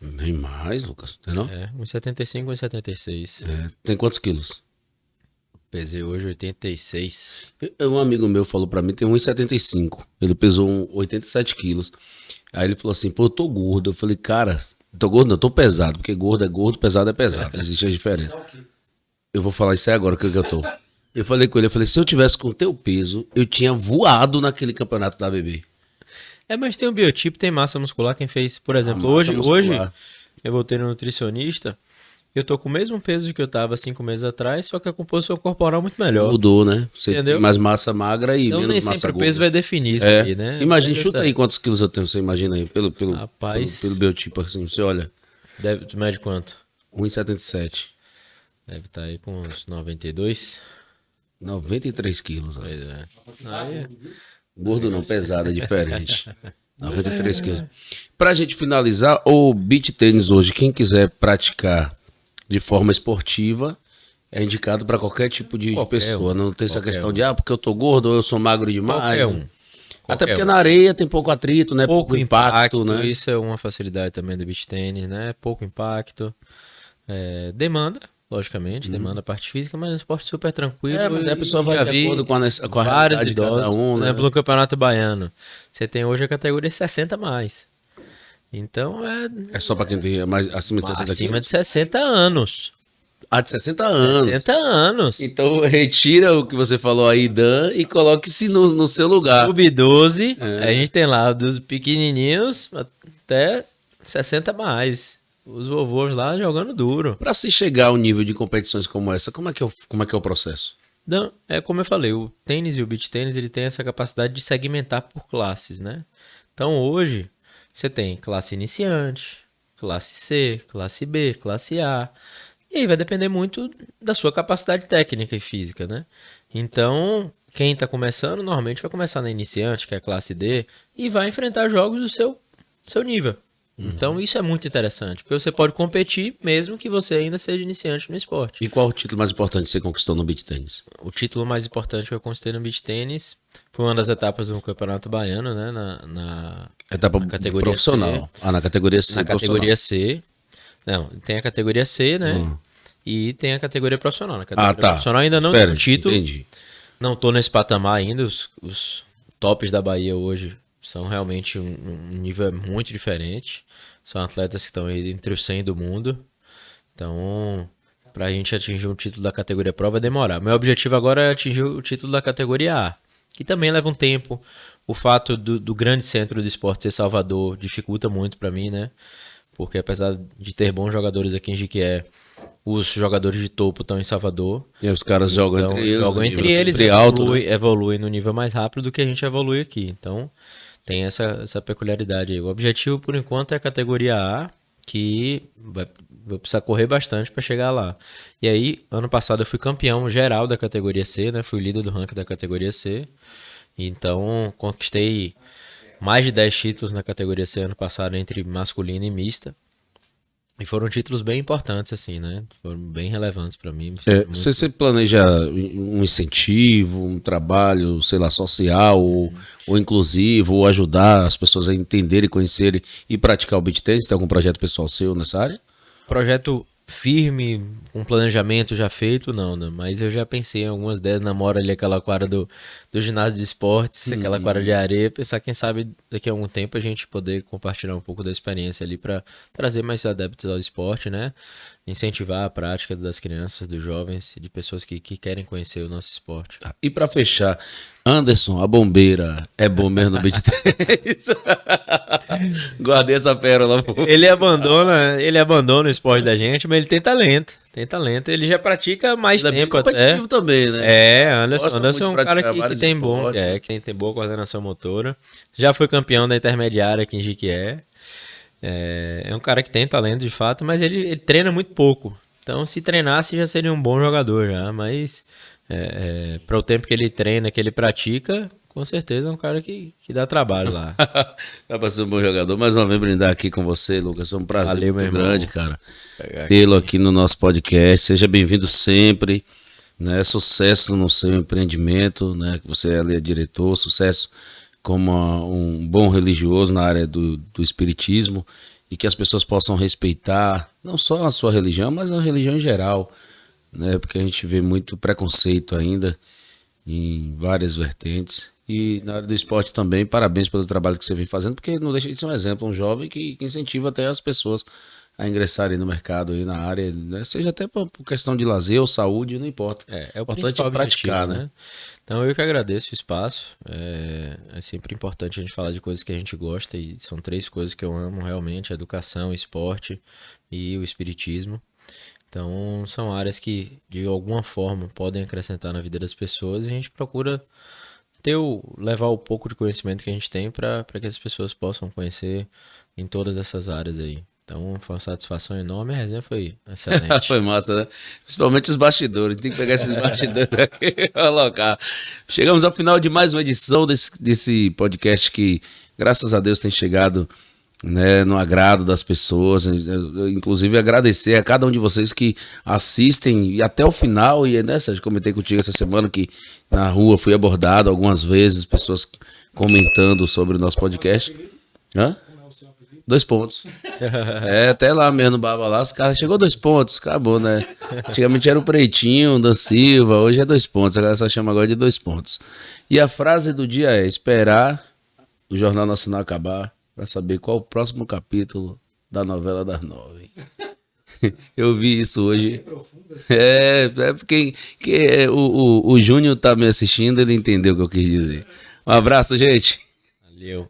Nem mais, Lucas, tem não? 1,75, 1,76. Tem quantos quilos? Pesei hoje 86. Um amigo meu falou pra mim, tem 1,75. Ele pesou 87 quilos. Aí ele falou assim, pô, eu tô gordo. Eu falei, cara, tô gordo não, tô pesado. Porque gordo é gordo, pesado é pesado. Existe a diferença. Eu vou falar isso aí agora, o que eu tô. Eu falei com ele, eu falei, se eu tivesse com o teu peso, eu tinha voado naquele campeonato da ABB. Mas tem um biotipo, tem massa muscular. Quem fez, por exemplo, hoje eu voltei no nutricionista, eu tô com o mesmo peso que eu tava 5 meses atrás, só que a composição corporal é muito melhor. Mudou, né? Você entendeu? tem mais massa magra e então, menos nem massa sempre gorda. o peso vai definir isso aí, né? Imagina, chuta aí quantos quilos eu tenho, você imagina aí, pelo biotipo, assim, você olha. Tu mede quanto? 1,77. Deve estar aí com uns 92. 93 quilos. Pois é. Aí... Gordo não, pesado, é diferente. 93 quilos. Pra gente finalizar, o beach tênis hoje, quem quiser praticar de forma esportiva, é indicado para qualquer tipo de pessoa. Não tem essa questão de, porque eu tô gordo ou eu sou magro demais. Até porque na areia tem pouco atrito, né? Pouco impacto, né? Isso é uma facilidade também do beach tênis, né? Pouco impacto. Demanda, logicamente, demanda a parte física, mas é um esporte super tranquilo. Mas a pessoa vai de acordo com a vários realidade de cada idosos, um, por né? exemplo, no Campeonato Baiano, você tem hoje a categoria 60 mais. Então é só para quem tem mais acima de 60 acima de 60 anos. De 60 anos. 60 anos. Então retira o que você falou aí, Dan, e coloque-se no seu lugar. Sub-12, a gente tem lá dos pequenininhos até 60 mais. Os vovôs lá jogando duro. Para se chegar ao nível de competições como essa, como é que é o processo? Não, é como eu falei, o tênis e o beach tênis, ele tem essa capacidade de segmentar por classes, né? Então hoje você tem classe iniciante, classe C, classe B, classe A. E aí vai depender muito da sua capacidade técnica e física, né? Então, quem está começando, normalmente vai começar na iniciante, que é a classe D, e vai enfrentar jogos do seu nível. Então, isso é muito interessante, porque você pode competir mesmo que você ainda seja iniciante no esporte. E qual o título mais importante que você conquistou no beach tênis? O título mais importante que eu conquistei no beach tênis foi uma das etapas do Campeonato Baiano, né? Na categoria profissional. C. Na categoria C. Na categoria C. Não, tem a categoria C, né? E tem a categoria profissional. Na categoria profissional ainda não tem título. Entendi. Não tô nesse patamar ainda. Os tops da Bahia hoje são realmente um nível muito diferente. São atletas que estão aí entre os 100 do mundo. Então, pra gente atingir um título da categoria Pro vai demorar. Meu objetivo agora é atingir o título da categoria A, que também leva um tempo. O fato do grande centro do esporte ser Salvador dificulta muito pra mim, né? Porque apesar de ter bons jogadores aqui em Jiquié, os jogadores de topo estão em Salvador. E os caras jogam entre eles. Evoluem no nível mais rápido do que a gente evolui aqui. Então, tem essa peculiaridade aí. O objetivo, por enquanto, é a categoria A, que vou precisar correr bastante para chegar lá. E aí, ano passado, eu fui campeão geral da categoria C, né? Fui líder do ranking da categoria C. Então, conquistei mais de 10 títulos na categoria C ano passado, entre masculina e mista. E foram títulos bem importantes, assim, né? Foram bem relevantes para mim. Você planeja um incentivo, um trabalho, sei lá, social ou inclusivo, ou ajudar as pessoas a entenderem, conhecerem e praticar o beach tennis? Tem algum projeto pessoal seu nessa área? Projeto firme, um planejamento já feito, não, né? Mas eu já pensei em algumas ideias, namoro ali aquela quadra do ginásio de esportes, aquela quadra de areia, pensar quem sabe daqui a algum tempo a gente poder compartilhar um pouco da experiência ali para trazer mais adeptos ao esporte, né? Incentivar a prática das crianças, dos jovens, de pessoas que querem conhecer o nosso esporte. E para fechar, Anderson, a bombeira, é bom mesmo no beach tennis? Guardei essa pérola. Ele abandona o esporte da gente, mas ele tem talento. Ele já pratica mais tempo até. Também, né? Anderson é um cara que tem que tem boa coordenação motora. Já foi campeão da intermediária aqui em Jiquié. É um cara que tem talento de fato, mas ele treina muito pouco. Então, se treinasse, já seria um bom jogador já. Mas para o tempo que ele treina, que ele pratica, com certeza é um cara que dá trabalho lá. Vai pra ser um bom jogador. Mais uma vez brindar aqui com você, Lucas. É um prazer muito grande, cara. Tê-lo aqui no nosso podcast. Seja bem-vindo sempre. Né? Sucesso no seu empreendimento, né? Que você é diretor. Sucesso como um bom religioso na área do espiritismo, e que as pessoas possam respeitar não só a sua religião, mas a religião em geral, né? Porque a gente vê muito preconceito ainda em várias vertentes. E na área do esporte também, parabéns pelo trabalho que você vem fazendo, porque não deixa de ser um exemplo, um jovem que incentiva até as pessoas a ingressarem no mercado aí na área, né? Seja até por questão de lazer ou saúde, não importa. É o importante praticar, né? Então eu que agradeço o espaço. É sempre importante a gente falar de coisas que a gente gosta, e são 3 coisas que eu amo realmente: a educação, o esporte e o espiritismo. Então são áreas que de alguma forma podem acrescentar na vida das pessoas, e a gente procura levar o pouco de conhecimento que a gente tem para que as pessoas possam conhecer em todas essas áreas aí. Então foi uma satisfação enorme, a resenha foi excelente. Foi massa, né? Principalmente os bastidores, tem que pegar esses bastidores aqui e colocar. Chegamos ao final de mais uma edição desse podcast que, graças a Deus, tem chegado, né, no agrado das pessoas. Eu, inclusive, agradecer a cada um de vocês que assistem e até o final. E, né, Sérgio, comentei contigo essa semana que na rua fui abordado algumas vezes, pessoas comentando sobre o nosso podcast. Hã? 2 pontos. Até lá mesmo no Baba lá, os caras chegou 2 pontos, acabou, né? Antigamente era o Pretinho, da Silva, hoje é 2 pontos, a galera só chama agora de 2 pontos. E a frase do dia é: esperar o Jornal Nacional acabar para saber qual o próximo capítulo da novela das 9. Eu vi isso hoje. Porque o Júnior tá me assistindo, ele entendeu o que eu quis dizer. Um abraço, gente. Valeu.